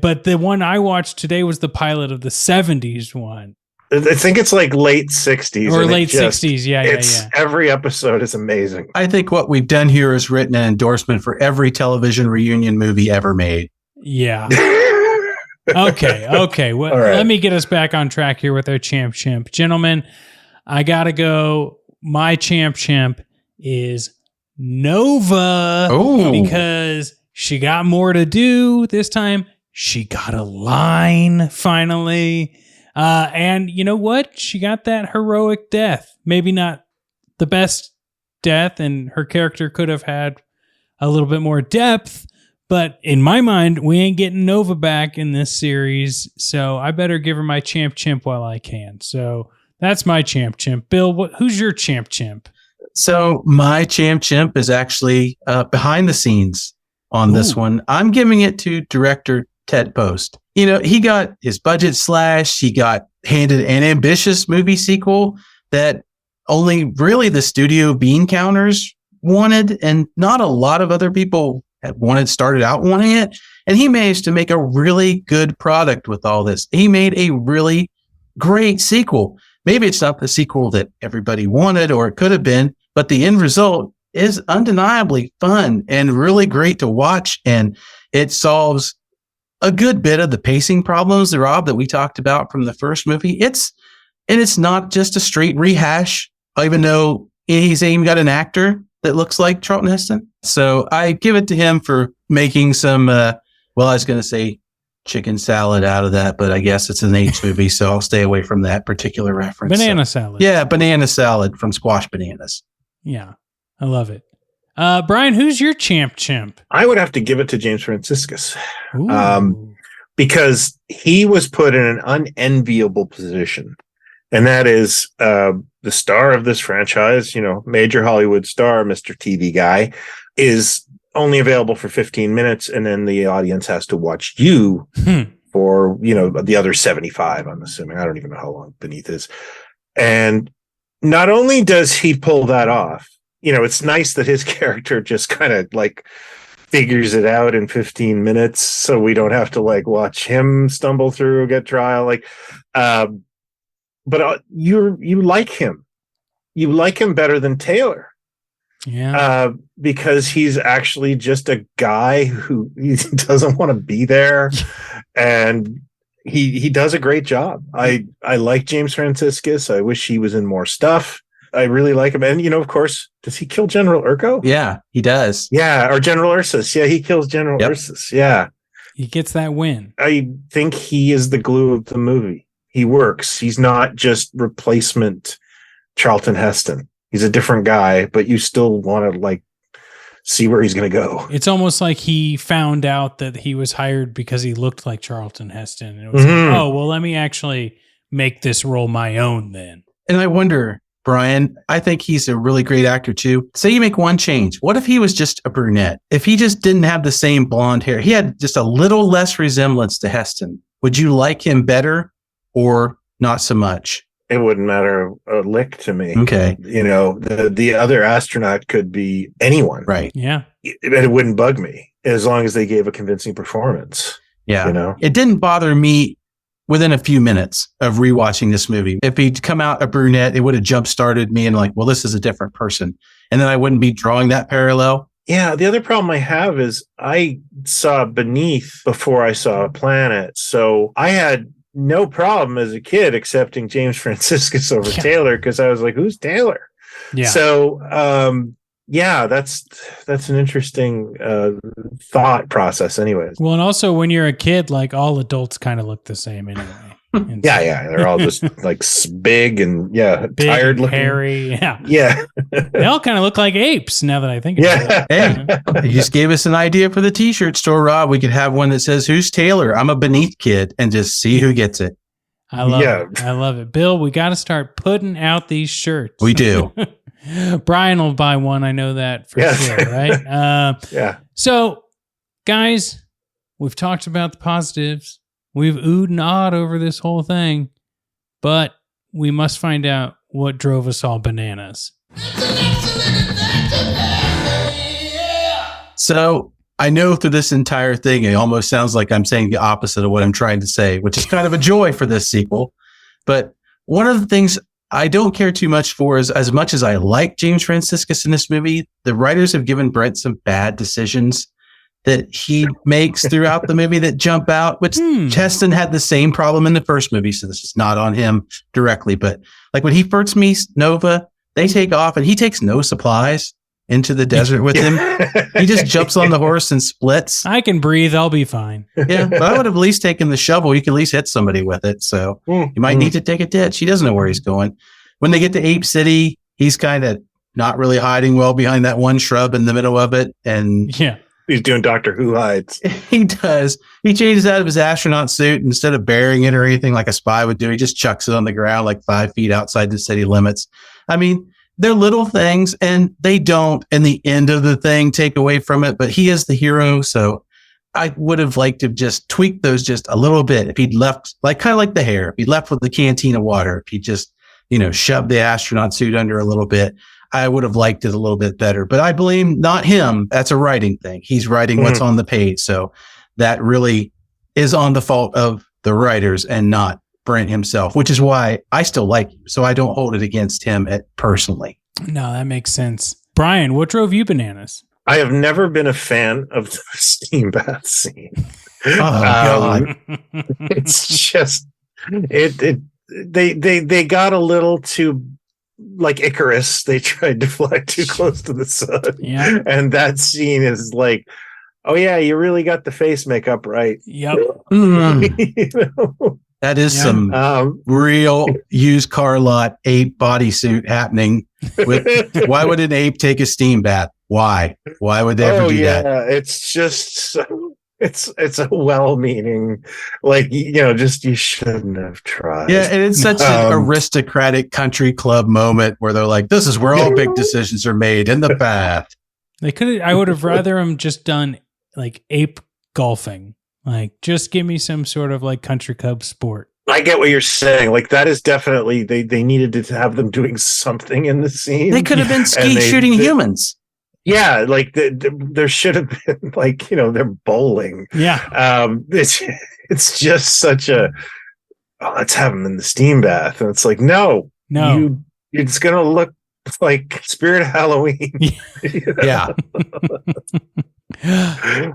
Speaker 2: But the one I watched today was the pilot of the 70s one.
Speaker 3: I think it's like late 60s.
Speaker 2: Or late 60s. Yeah.
Speaker 3: Every episode is amazing.
Speaker 1: I think what we've done here is written an endorsement for every television reunion movie ever made.
Speaker 2: Yeah. Okay. Well,
Speaker 3: All right.
Speaker 2: Let me get us back on track here with our champ. Gentlemen, I got to go. My champ is Nova.
Speaker 1: Oh.
Speaker 2: Because she got more to do this time. She got a line finally. And you know what? She got that heroic death. Maybe not the best death, and her character could have had a little bit more depth. But in my mind, we ain't getting Nova back in this series, so I better give her my champ while I can. So that's my champ. Bill, who's your champ?
Speaker 1: So my champ is actually behind the scenes on this one. I'm giving it to director Ted Post. You know, he got his budget slashed. He got handed an ambitious movie sequel that only really the studio bean counters wanted, and not a lot of other people started out wanting it. And he managed to make a really good product with all this. He made a really great sequel. Maybe it's not the sequel that everybody wanted, or it could have been, but the end result is undeniably fun and really great to watch. And it solves a good bit of the pacing problems, Rob, that we talked about from the first movie. It's not just a straight rehash, even though he's even got an actor that looks like Charlton Heston. So I give it to him for making some, I was going to say chicken salad out of that, but I guess it's an Apes movie, so I'll stay away from that particular reference.
Speaker 2: Banana salad.
Speaker 1: Yeah, banana salad from squash bananas.
Speaker 2: Yeah, I love it. Brian, who's your champ?
Speaker 3: I would have to give it to James Franciscus.
Speaker 2: Ooh.
Speaker 3: Because he was put in an unenviable position. And that is the star of this franchise, major Hollywood star, Mr. TV guy, is only available for 15 minutes. And then the audience has to watch you for, the other 75, I'm assuming. I don't even know how long Beneath is. And not only does he pull that off, it's nice that his character just kind of like figures it out in 15 minutes. So we don't have to watch him stumble through, get trial. But you like him. You like him better than Taylor.
Speaker 2: Yeah.
Speaker 3: Because he's actually just a guy who he doesn't want to be there. And he does a great job. I like James Franciscus. I wish he was in more stuff. I really like him. And, of course, does he kill General Urko?
Speaker 1: Yeah, he does.
Speaker 3: Yeah, or General Ursus. Yeah, he kills General Ursus. Yeah.
Speaker 2: He gets that win.
Speaker 3: I think he is the glue of the movie. He works. He's not just replacement Charlton Heston. He's a different guy, but you still want to see where he's going to go.
Speaker 2: It's almost like he found out that he was hired because he looked like Charlton Heston. And it was let me actually make this role my own then.
Speaker 1: And I wonder, Brian, I think he's a really great actor too. Say you make one change. What if he was just a brunette? If he just didn't have the same blonde hair, he had just a little less resemblance to Heston. Would you like him better or not so much?
Speaker 3: It wouldn't matter a lick to me.
Speaker 1: Okay.
Speaker 3: The other astronaut could be anyone.
Speaker 1: Right.
Speaker 2: Yeah.
Speaker 3: It wouldn't bug me as long as they gave a convincing performance.
Speaker 1: Yeah. It didn't bother me within a few minutes of rewatching this movie. If he'd come out a brunette, it would have jump-started me and this is a different person. And then I wouldn't be drawing that parallel.
Speaker 3: Yeah. The other problem I have is I saw Beneath before I saw Planet. So I had no problem as a kid accepting James Franciscus over Taylor, because I was like, who's Taylor?
Speaker 2: Yeah.
Speaker 3: So, that's an interesting thought process anyways.
Speaker 2: Well, and also when you're a kid, all adults kind of look the same anyway.
Speaker 3: Yeah. They're all just big and
Speaker 2: big
Speaker 3: tired
Speaker 2: and
Speaker 3: looking.
Speaker 2: hairy. Yeah.
Speaker 3: Yeah.
Speaker 2: They all kind of look like apes now that I think about it.
Speaker 1: Hey, you just gave us an idea for the t-shirt store, Rob. We could have one that says, who's Taylor? I'm a Beneath kid, and just see who gets it.
Speaker 2: I love it. Bill, we got to start putting out these shirts.
Speaker 1: We do.
Speaker 2: Brian will buy one. I know that for sure, right?
Speaker 3: Yeah.
Speaker 2: So, guys, we've talked about the positives. We've oohed and awed over this whole thing, but we must find out what drove us all bananas.
Speaker 1: So I know through this entire thing, it almost sounds like I'm saying the opposite of what I'm trying to say, which is kind of a joy for this sequel. But one of the things I don't care too much for is, as much as I like James Franciscus in this movie, the writers have given Brent some bad decisions that he makes throughout the movie that jump out, which Cheston had the same problem in the first movie. So this is not on him directly, but like when he first meets Nova, they take off and he takes no supplies into the desert with him. He just jumps on the horse and splits.
Speaker 2: I can breathe. I'll be fine.
Speaker 1: Yeah, but I would have at least taken the shovel. You can at least hit somebody with it. So you might need to take a ditch. He doesn't know where he's going. When they get to Ape City, he's kind of not really hiding well behind that one shrub in the middle of it. And
Speaker 2: yeah,
Speaker 3: he's doing Doctor Who hides.
Speaker 1: He does. He changes out of his astronaut suit. Instead of burying it or anything like a spy would do, he just chucks it on the ground like 5 feet outside the city limits. I mean, they're little things, and they don't, in the end of the thing, take away from it. But he is the hero, so I would have liked to just tweak those just a little bit. If he'd left, like kind of like the hair, if he'd left with the canteen of water, if he just, shoved the astronaut suit under a little bit, I would have liked it a little bit better. But I blame not him. That's a writing thing. He's writing what's on the page. So that really is on the fault of the writers and not Brent himself, which is why I still like him. So I don't hold it against him personally.
Speaker 2: No, that makes sense. Brian, what drove you bananas?
Speaker 3: I have never been a fan of the steam bath scene.
Speaker 1: Oh, God.
Speaker 3: It's just they got a little too like Icarus. They tried to fly too close to the sun.
Speaker 2: Yeah.
Speaker 3: And that scene is like, oh yeah, you really got the face makeup right.
Speaker 2: Yep.
Speaker 1: That is some real used car lot ape bodysuit happening. Why would an ape take a steam bath? Why? Why would they ever do that?
Speaker 3: It's just it's a well-meaning, like, just you shouldn't have tried.
Speaker 1: Yeah, and it's such an aristocratic country club moment where they're like, this is where all big decisions are made, in the bath.
Speaker 2: They could. I would have rather them just done like ape golfing. Like, just give me some sort of like country club sport.
Speaker 3: I get what you're saying. Like, that is definitely, they needed to have them doing something in the scene.
Speaker 1: They could have been shooting humans.
Speaker 3: Yeah, like there should have been like, they're bowling.
Speaker 2: Yeah.
Speaker 3: It's just such a, let's have them in the steam bath. And it's like, no. It's going to look like Spirit Halloween.
Speaker 1: Yeah.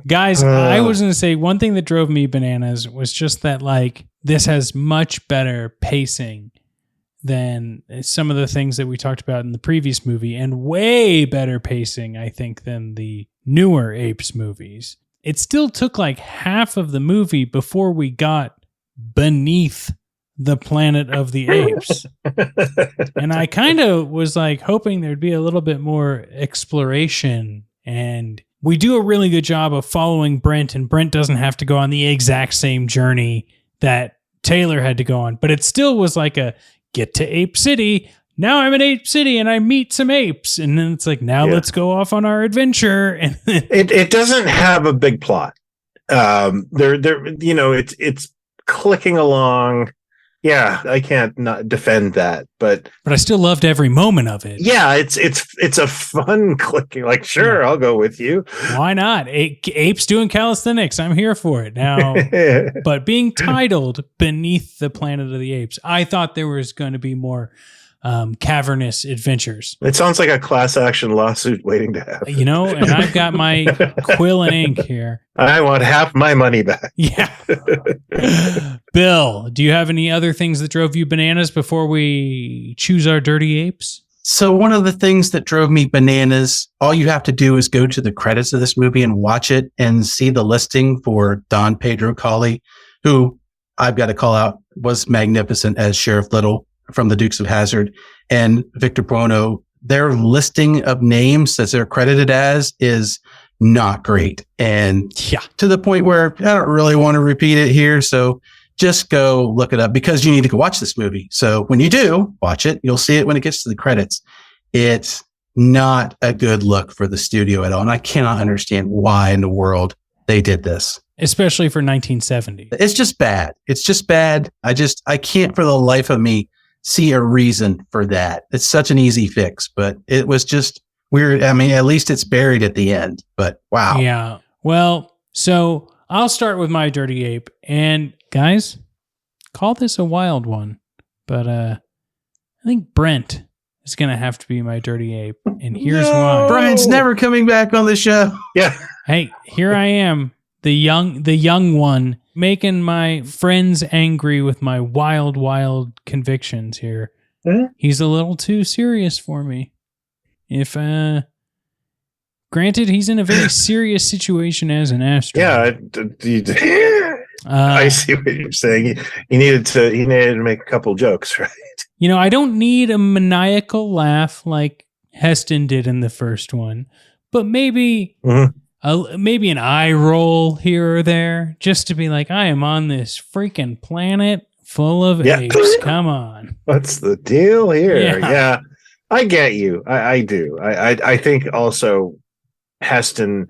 Speaker 2: Guys, I was going to say one thing that drove me bananas was just that, like, this has much better pacing than some of the things that we talked about in the previous movie, and way better pacing, I think, than the newer Apes movies. It still took like half of the movie before we got beneath the planet of the apes. And I kind of was like hoping there'd be a little bit more exploration, and we do a really good job of following Brent, and Brent doesn't have to go on the exact same journey that Taylor had to go on, but it still was like a get to Ape City. Now I'm in Ape City and I meet some apes. And then it's like, now let's go off on our adventure. And
Speaker 3: it doesn't have a big plot. It's clicking along. Yeah, I can't not defend that, but
Speaker 2: I still loved every moment of it.
Speaker 3: Yeah, it's a fun clicking. Like, sure, I'll go with you.
Speaker 2: Why not? Apes doing calisthenics. I'm here for it now. But being titled Beneath the Planet of the Apes, I thought there was going to be more cavernous adventures.
Speaker 3: It sounds like a class action lawsuit waiting to happen.
Speaker 2: And I've got my quill and ink here.
Speaker 3: I want half my money back.
Speaker 2: Yeah. Bill, do you have any other things that drove you bananas before we choose our dirty apes?
Speaker 1: So one of the things that drove me bananas, all you have to do is go to the credits of this movie and watch it and see the listing for Don Pedro Colley, who I've got to call out was magnificent as Sheriff Little from the Dukes of Hazzard, and Victor Buono. Their listing of names that they're credited as is not great. And to the point where I don't really want to repeat it here. So just go look it up, because you need to go watch this movie. So when you do watch it, you'll see it when it gets to the credits. It's not a good look for the studio at all. And I cannot understand why in the world they did this.
Speaker 2: Especially for 1970.
Speaker 1: It's just bad. It's just bad. I can't for the life of me see a reason for that. It's such an easy fix, but it was just weird. I mean, at least it's buried at the end, but wow.
Speaker 2: Yeah. Well, so I'll start with my dirty ape, and guys, call this a wild one, but I think Brent is going to have to be my dirty ape. And here's why.
Speaker 1: Brian's never coming back on the show.
Speaker 3: Yeah.
Speaker 2: Hey, here I am, the young one, making my friends angry with my wild convictions here.
Speaker 3: Mhm.
Speaker 2: He's a little too serious for me. If granted, he's in a very serious situation as an astronaut.
Speaker 3: Yeah. I see what you're saying. He needed to make a couple jokes, right?
Speaker 2: You know, I don't need a maniacal laugh like Heston did in the first one, but maybe maybe an eye roll here or there, just to be like, I am on this freaking planet full of apes. Come on.
Speaker 3: What's the deal here?
Speaker 2: Yeah.
Speaker 3: Yeah. I get you. I do. I think also Heston,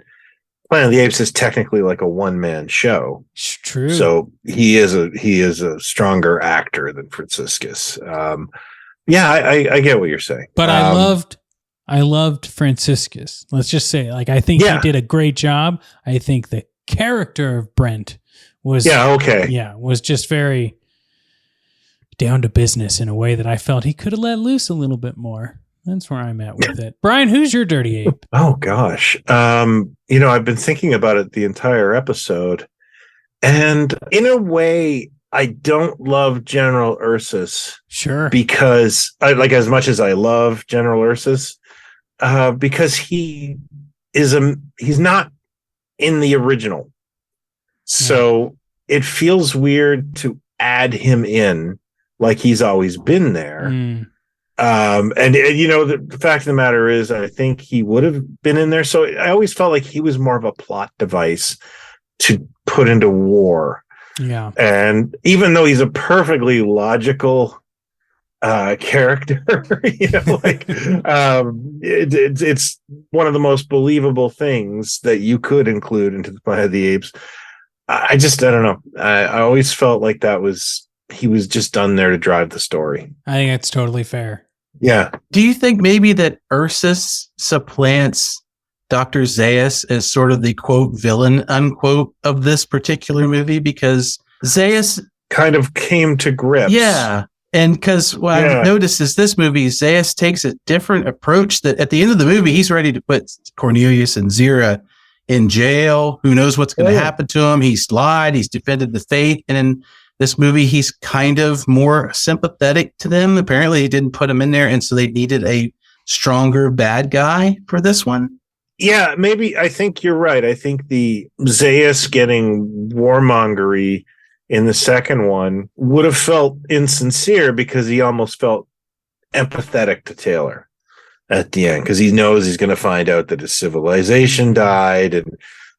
Speaker 3: Planet of the Apes is technically like a one-man show.
Speaker 2: It's true.
Speaker 3: So he is a stronger actor than Franciscus. I get what you're saying.
Speaker 2: But I loved Franciscus. Let's just say, like, I think he did a great job. I think the character of Brent was was just very down to business in a way that I felt he could have let loose a little bit more. That's where I'm at with it. Brian, who's your dirty ape?
Speaker 3: Oh gosh. I've been thinking about it the entire episode, and in a way I don't love General Ursus.
Speaker 2: Sure.
Speaker 3: Because as much as I love General Ursus, because he's not in the original. So it feels weird to add him in like he's always been there. The fact of the matter is, I think he would have been in there. So I always felt like he was more of a plot device to put into war.
Speaker 2: Yeah.
Speaker 3: And even though he's a perfectly logical character, it's one of the most believable things that you could include into the Planet of the Apes. I don't know. I always felt like he was just done there to drive the story.
Speaker 2: I think that's totally fair.
Speaker 3: Yeah.
Speaker 1: Do you think maybe that Ursus supplants Dr. Zaius as sort of the quote villain unquote of this particular movie? Because Zaius
Speaker 3: kind of came to grips.
Speaker 1: Yeah. And because what I've noticed is this movie, Zaius takes a different approach that at the end of the movie, he's ready to put Cornelius and Zira in jail. Who knows what's going to happen to him? He's lied. He's defended the faith. And in this movie, he's kind of more sympathetic to them. Apparently, he didn't put him in there. And so they needed a stronger bad guy for this one.
Speaker 3: Yeah, maybe. I think you're right. I think the Zaius getting warmongery in the second one would have felt insincere because he almost felt empathetic to Taylor at the end, because he knows he's going to find out that his civilization died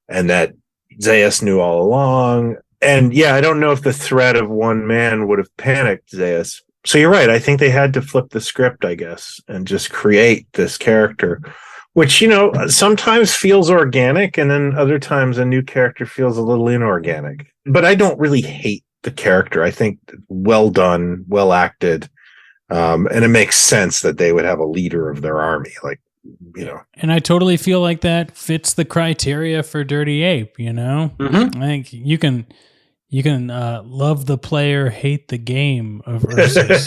Speaker 3: and that Zaius knew all along. And I don't know if the threat of one man would have panicked Zaius. So you're right. I think they had to flip the script, I guess, and just create this character, which, sometimes feels organic, and then other times a new character feels a little inorganic. But I don't really hate the character. I think well done, well acted. And it makes sense that they would have a leader of their army, And I
Speaker 2: totally feel like that fits the criteria for Dirty Ape,
Speaker 1: Mm-hmm.
Speaker 2: I think you can love the player, hate the game of Ursus.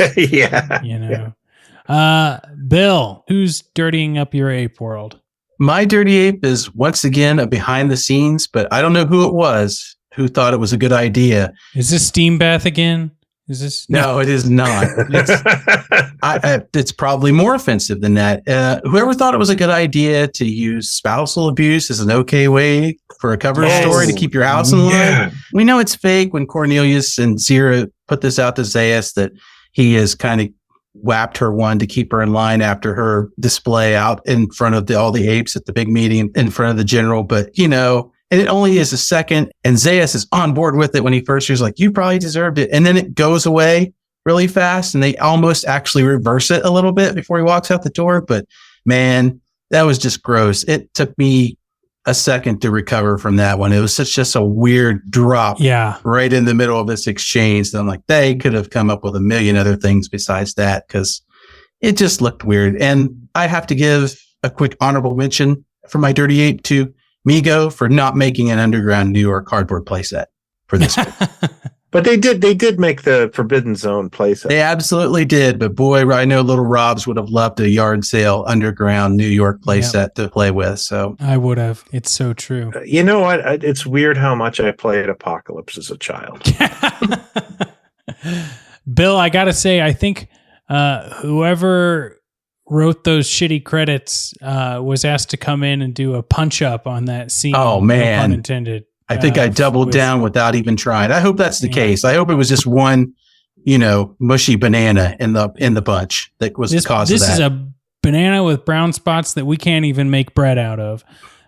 Speaker 2: Bill, who's dirtying up your ape world?
Speaker 1: My dirty ape is once again a behind the scenes, but I don't know who it was who thought it was a good idea.
Speaker 2: Is this Steam Bath again? Is this?
Speaker 1: No, it is not. It's probably more offensive than that. Whoever thought it was a good idea to use spousal abuse as an okay way for a cover story to keep your house in line. Yeah. We know it's fake when Cornelius and Zira put this out to Zaius that he has kind of whapped her one to keep her in line after her display out in front of all the apes at the big meeting in front of the general. But, and it only is a second, and Zaius is on board with it when he first hears like, you probably deserved it. And then it goes away really fast, and they almost actually reverse it a little bit before he walks out the door. But man, that was just gross. It took me a second to recover from that one. It was just a weird drop right in the middle of this exchange. And I'm like, they could have come up with a million other things besides that, because it just looked weird. And I have to give a quick honorable mention for my Dirty Ape to Migo for not making an underground New York cardboard playset for this.
Speaker 3: But they did make the Forbidden Zone playset.
Speaker 1: They absolutely did. But boy, I know little Robs would have loved a yard sale underground New York playset to play with. So
Speaker 2: I would have. It's so true.
Speaker 3: You know what? It's weird how much I played Apocalypse as a child.
Speaker 2: Bill, I got to say, I think whoever wrote those shitty credits was asked to come in and do a punch up on that scene.
Speaker 1: Oh, man.
Speaker 2: No pun intended.
Speaker 1: I think I doubled down without even trying. I hope that's the case. I hope it was just one, mushy banana in the bunch that was the cause of that. This is
Speaker 2: a banana with brown spots that we can't even make bread out of.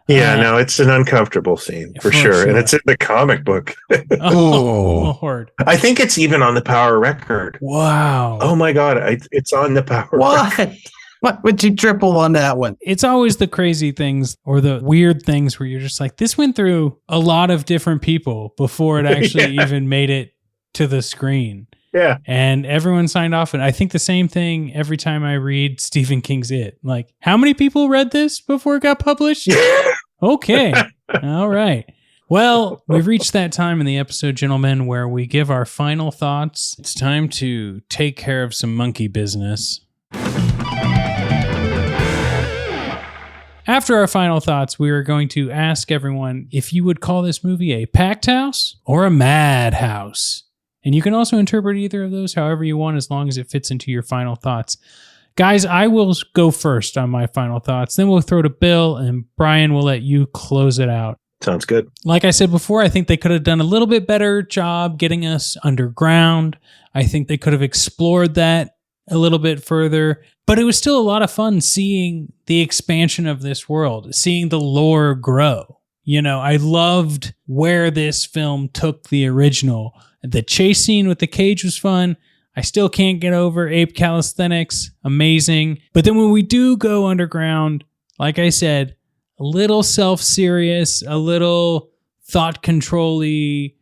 Speaker 3: Yeah, no, it's an uncomfortable scene for sure. And it's in the comic book.
Speaker 2: Oh, Lord.
Speaker 3: I think it's even on the Power record.
Speaker 2: Wow.
Speaker 3: Oh, my God. It's on the Power record.
Speaker 1: What would you triple on that one?
Speaker 2: It's always the crazy things or the weird things where you're just like, this went through a lot of different people before it actually even made it to the screen.
Speaker 3: Yeah.
Speaker 2: And everyone signed off. And I think the same thing every time I read Stephen King's It. Like, how many people read this before it got published? Okay. All right. Well, we've reached that time in the episode, gentlemen, where we give our final thoughts. It's time to take care of some monkey business. After our final thoughts, we are going to ask everyone if you would call this movie a packed house or a madhouse. And you can also interpret either of those however you want, as long as it fits into your final thoughts. Guys, I will go first on my final thoughts. Then we'll throw to Bill, and Brian will let you close it out.
Speaker 3: Sounds good.
Speaker 2: Like I said before, I think they could have done a little bit better job getting us underground. I think they could have explored that a little bit further. But it was still a lot of fun seeing the expansion of this world, seeing the lore grow. I loved where this film took the original. The chase scene with the cage was fun. I still can't get over ape calisthenics. Amazing. But then when we do go underground, like I said, a little self-serious, a little thought control-y,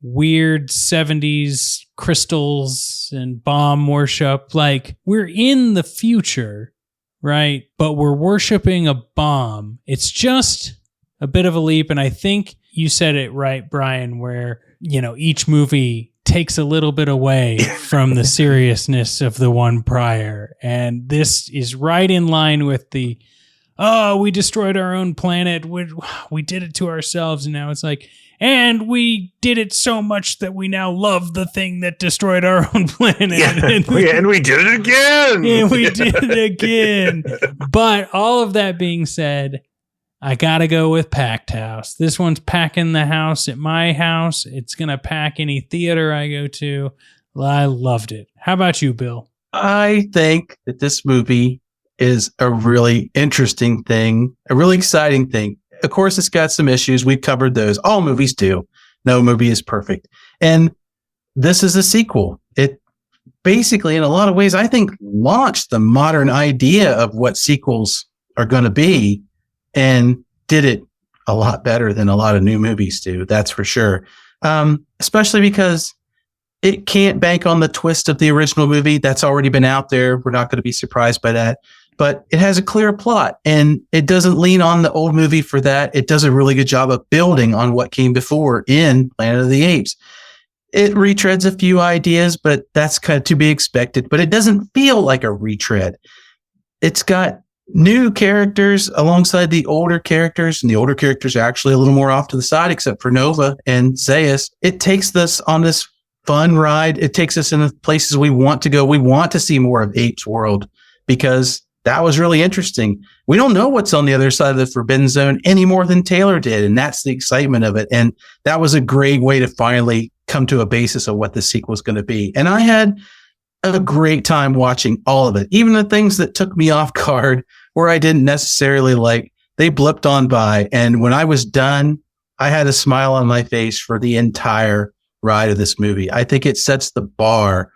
Speaker 2: weird 70s crystals and bomb worship. Like, we're in the future, right? But we're worshiping a bomb. It's just a bit of a leap. And I think you said it right, Brian, where, each movie takes a little bit away from the seriousness of the one prior. And this is right in line with the, we destroyed our own planet. We did it to ourselves. And now it's like, and we did it so much that we now love the thing that destroyed our own planet.
Speaker 3: Yeah, and we did it again.
Speaker 2: And we did it again. But all of that being said, I got to go with packed house. This one's packing the house at my house. It's going to pack any theater I go to. I loved it. How about you, Bill?
Speaker 1: I think that this movie is a really interesting thing, a really exciting thing. Of course, it's got some issues. We've covered those. All movies do. No movie is perfect. And this is a sequel. It basically, in a lot of ways, I think, launched the modern idea of what sequels are going to be and did it a lot better than a lot of new movies do. That's for sure. Especially because it can't bank on the twist of the original movie. That's already been out there. We're not going to be surprised by that. But it has a clear plot, and it doesn't lean on the old movie for that. It does a really good job of building on what came before in Planet of the Apes. It retreads a few ideas, but that's kind of to be expected. But it doesn't feel like a retread. It's got new characters alongside the older characters, and the older characters are actually a little more off to the side, except for Nova and Zaius. It takes us on this fun ride. It takes us in the places we want to go. We want to see more of Apes World because that was really interesting. We don't know what's on the other side of the Forbidden Zone any more than Taylor did, and that's the excitement of it. And that was a great way to finally come to a basis of what the sequel is going to be. And I had a great time watching all of it, even the things that took me off guard or I didn't necessarily like. They blipped on by, and when I was done, I had a smile on my face for the entire ride of this movie. I think it sets the bar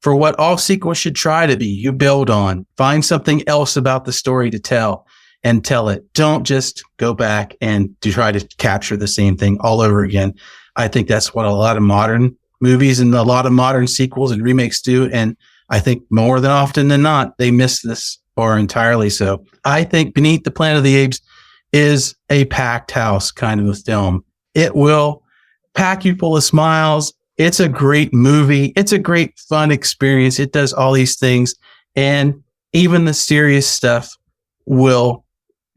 Speaker 1: for what all sequels should try to be. You build on, find something else about the story to tell, and tell it. Don't just go back and to try to capture the same thing all over again. I think that's what a lot of modern movies and a lot of modern sequels and remakes do. And I think more than often than not, they miss this bar entirely. So I think Beneath the Planet of the Apes is a packed house kind of a film. It will pack you full of smiles. It's a great movie. It's a great fun experience. It does all these things. And even the serious stuff will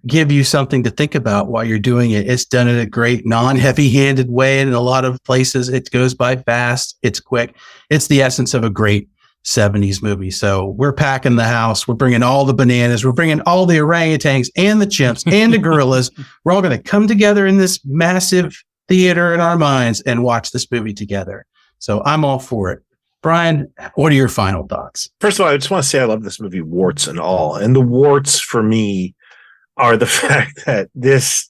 Speaker 1: give you something to think about while you're doing it. It's done in a great non-heavy-handed way. And in a lot of places, it goes by fast. It's quick. It's the essence of a great 70s movie. So we're packing the house. We're bringing all the bananas. We're bringing all the orangutans and the chimps and the gorillas. We're all going to come together in this massive theater in our minds and watch this movie together. So I'm all for it. Brian, what are your final thoughts?
Speaker 3: First of all, I just want to say I love this movie, warts and all. And the warts for me are the fact that this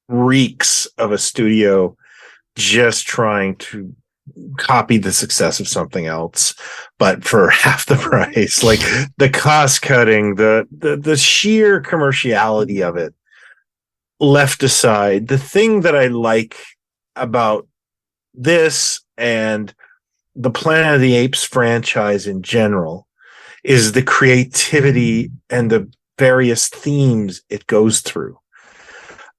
Speaker 3: reeks of a studio just trying to copy the success of something else, but for half the price. Like the cost cutting, the sheer commerciality of it left aside. The thing that I like about this and the Planet of the Apes franchise in general is the creativity and the various themes it goes through.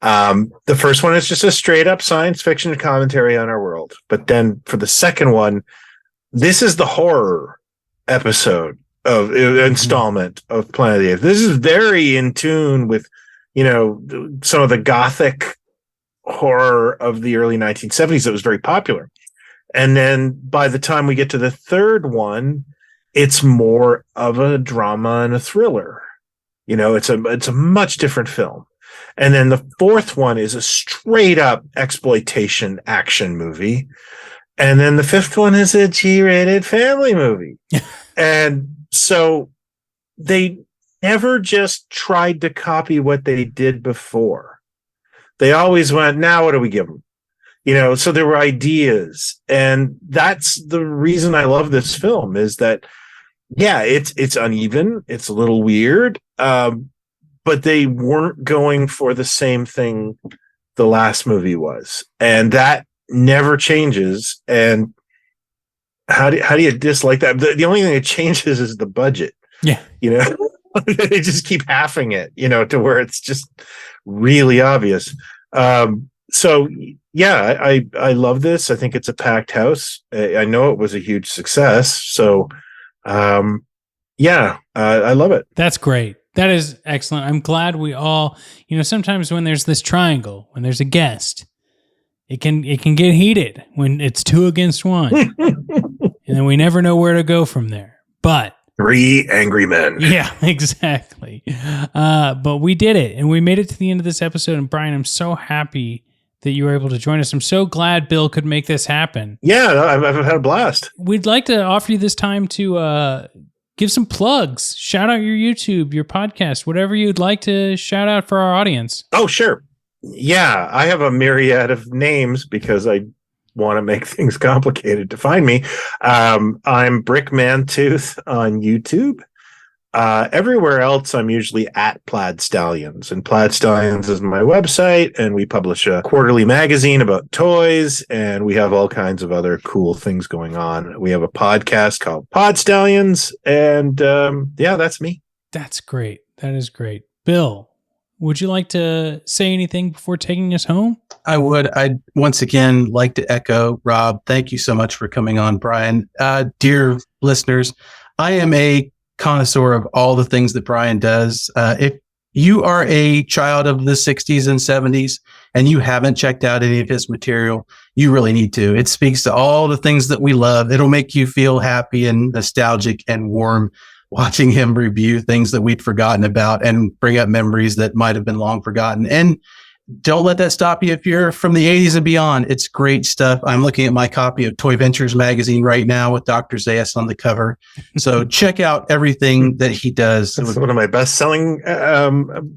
Speaker 3: The first one is just a straight up science fiction commentary on our world. But then for the second one, this is the horror episode of installment of Planet of the Apes. This is very in tune with, some of the gothic horror of the early 1970s that was very popular. And then by the time we get to the third one, it's more of a drama and a thriller. It's a much different film. And then the fourth one is a straight up exploitation action movie. And then the fifth one is a G-rated family movie. And so they never just tried to copy what they did before. They always went, now what do we give them? So there were ideas. And that's the reason I love this film is that, yeah, it's uneven. It's a little weird. But they weren't going for the same thing the last movie was. And that never changes. And how do you dislike that? The only thing that changes is the budget.
Speaker 2: Yeah.
Speaker 3: They just keep halving it, to where it's just really obvious. So yeah, I love this. I think it's a packed house. I know it was a huge success. So, yeah, I love it.
Speaker 2: That's great. That is excellent. I'm glad we all, sometimes when there's this triangle, when there's a guest, it can get heated when it's 2 against 1. And then we never know where to go from there. But
Speaker 3: 3 angry men.
Speaker 2: Yeah, exactly. But we did it and we made it to the end of this episode. And Brian, I'm so happy that you were able to join us. I'm so glad Bill could make this happen.
Speaker 3: Yeah, I've had a blast.
Speaker 2: We'd like to offer you this time to give some plugs. Shout out your YouTube, your podcast, whatever you'd like to shout out for our audience.
Speaker 3: Oh, sure. Yeah, I have a myriad of names because I want to make things complicated to find me. I'm Brick Mantooth on YouTube. Everywhere else, I'm usually at Plaid Stallions, and Plaid Stallions is my website, and we publish a quarterly magazine about toys, and we have all kinds of other cool things going on. We have a podcast called Pod Stallions, and yeah, that's me.
Speaker 2: That's great. That is great. Bill, would you like to say anything before taking us home?
Speaker 1: I would. I'd once again like to echo Rob. Thank you so much for coming on, Brian. Dear listeners, I am a connoisseur of all the things that Brian does. If you are a child of the 60s and 70s and you haven't checked out any of his material, you really need to. It speaks to all the things that we love. It'll make you feel happy and nostalgic and warm watching him review things that we'd forgotten about and bring up memories that might have been long forgotten. And don't let that stop you if you're from the 80s and beyond. It's great stuff. I'm looking at my copy of Toy Ventures magazine right now with Dr. Zayas on the cover. So check out everything that he does.
Speaker 3: It's one of my best-selling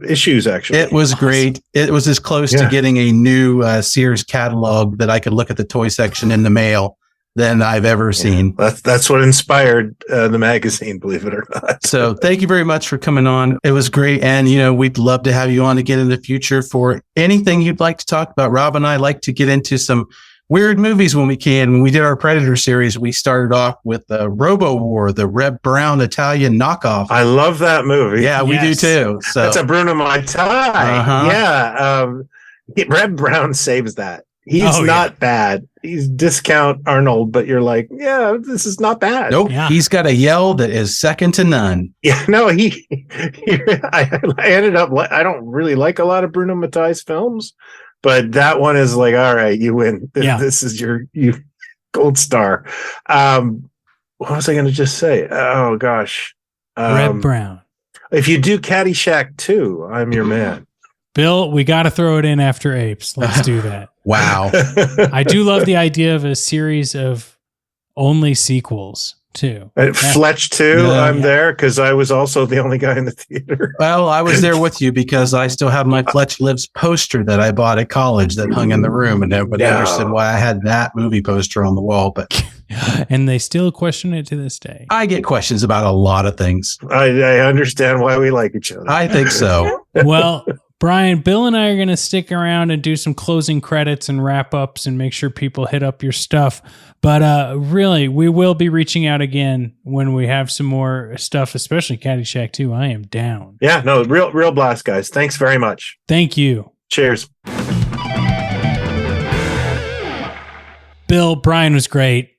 Speaker 3: issues, actually.
Speaker 1: It was great. It was as close to getting a new Sears catalog that I could look at the toy section in the mail than I've ever seen.
Speaker 3: That's what inspired the magazine, believe it or not.
Speaker 1: So thank you very much for coming on. It was great. And, we'd love to have you on again in the future for anything you'd like to talk about. Rob and I like to get into some weird movies when we can. When we did our Predator series, we started off with Robo War, the Reb Brown Italian knockoff.
Speaker 3: I love that movie.
Speaker 1: Yeah, we do too. So
Speaker 3: that's a Bruno Mattei. Yeah. Reb Brown saves that. He's not bad. he's discount Arnold, but you're like, yeah, this is not bad.
Speaker 1: Nope.
Speaker 2: Yeah.
Speaker 1: He's got a yell that is second to none.
Speaker 3: Yeah, no, I ended up, I don't really like a lot of Bruno Mattei's films, but that one is like, all right, you win. This is you gold star. What was I going to just say? Oh gosh.
Speaker 2: Red Brown.
Speaker 3: If you do Caddyshack 2, I'm your man.
Speaker 2: Bill, we got to throw it in after Apes. Let's do that.
Speaker 1: Wow.
Speaker 2: I do love the idea of a series of only sequels too.
Speaker 3: Fletch 2, I'm there because I was also the only guy in the theater.
Speaker 1: Well, I was there with you because I still have my Fletch Lives poster that I bought at college that hung in the room, and nobody understood why I had that movie poster on the wall. But
Speaker 2: and they still question it to this day.
Speaker 1: I get questions about a lot of things.
Speaker 3: I understand why we like each other.
Speaker 1: I think so.
Speaker 2: Well, Brian, Bill and I are going to stick around and do some closing credits and wrap ups and make sure people hit up your stuff. But really, we will be reaching out again when we have some more stuff, especially Caddyshack 2. I am down.
Speaker 3: Yeah, no, real blast, guys. Thanks very much.
Speaker 2: Thank you.
Speaker 3: Cheers.
Speaker 2: Bill, Brian was great.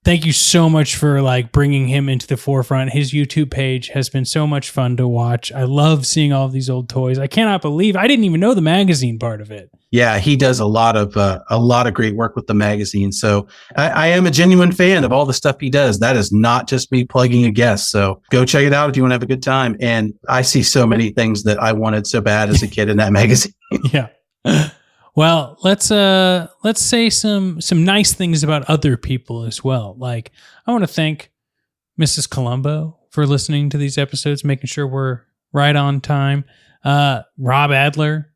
Speaker 2: Thank you so much for bringing him into the forefront. His YouTube page has been so much fun to watch. I love seeing all of these old toys. I cannot believe I didn't even know the magazine part of it.
Speaker 1: Yeah, he does a lot of great work with the magazine. So I am a genuine fan of all the stuff he does. That is not just me plugging a guest. So go check it out if you want to have a good time. And I see so many things that I wanted so bad as a kid in that magazine.
Speaker 2: Yeah. Well, let's say some nice things about other people as well. I want to thank Mrs. Colombo for listening to these episodes, making sure we're right on time. Rob Adler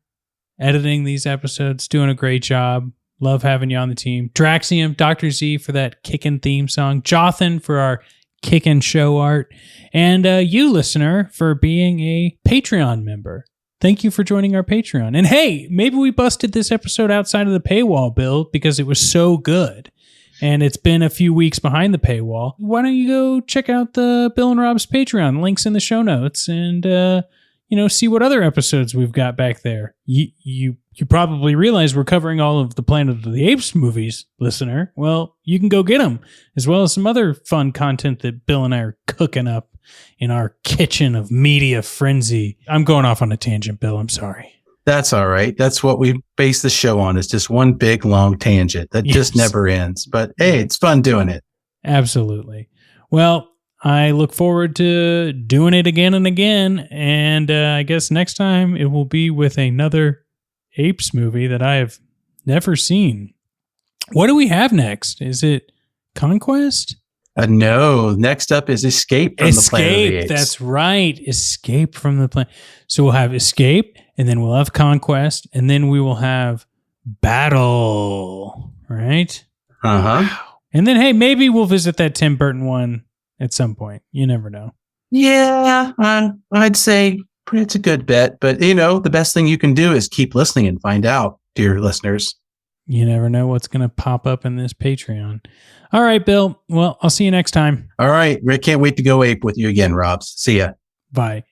Speaker 2: editing these episodes, doing a great job. Love having you on the team. Draxium, Dr. Z for that kickin' theme song. Jothan for our kickin' show art. And you, listener, for being a Patreon member. Thank you for joining our Patreon. And hey, maybe we busted this episode outside of the paywall, Bill, because it was so good. And it's been a few weeks behind the paywall. Why don't you go check out the Bill and Rob's Patreon? Links in the show notes. And, see what other episodes we've got back there. You probably realize we're covering all of the Planet of the Apes movies, listener. Well, you can go get them, as well as some other fun content that Bill and I are cooking up in our kitchen of media frenzy. I'm going off on a tangent, Bill. I'm sorry.
Speaker 1: That's all right. That's what we base the show on. It's just one big, long tangent that just never ends. But hey, it's fun doing it.
Speaker 2: Absolutely. Well, I look forward to doing it again and again. And I guess next time it will be with another Apes movie that I have never seen. What do we have next? Is it Conquest?
Speaker 1: No. Next up is Escape from the Planet of the Apes.
Speaker 2: That's right. Escape from the Planet. So we'll have Escape, and then we'll have Conquest, and then we will have Battle. Right?
Speaker 1: Uh-huh.
Speaker 2: Wow. And then, hey, maybe we'll visit that Tim Burton one at some point. You never know.
Speaker 1: Yeah, I'd say it's a good bet. But, the best thing you can do is keep listening and find out, dear listeners.
Speaker 2: You never know what's going to pop up in this Patreon. All right, Bill. Well, I'll see you next time.
Speaker 1: All right. Rick, can't wait to go ape with you again, Robs. See ya.
Speaker 2: Bye.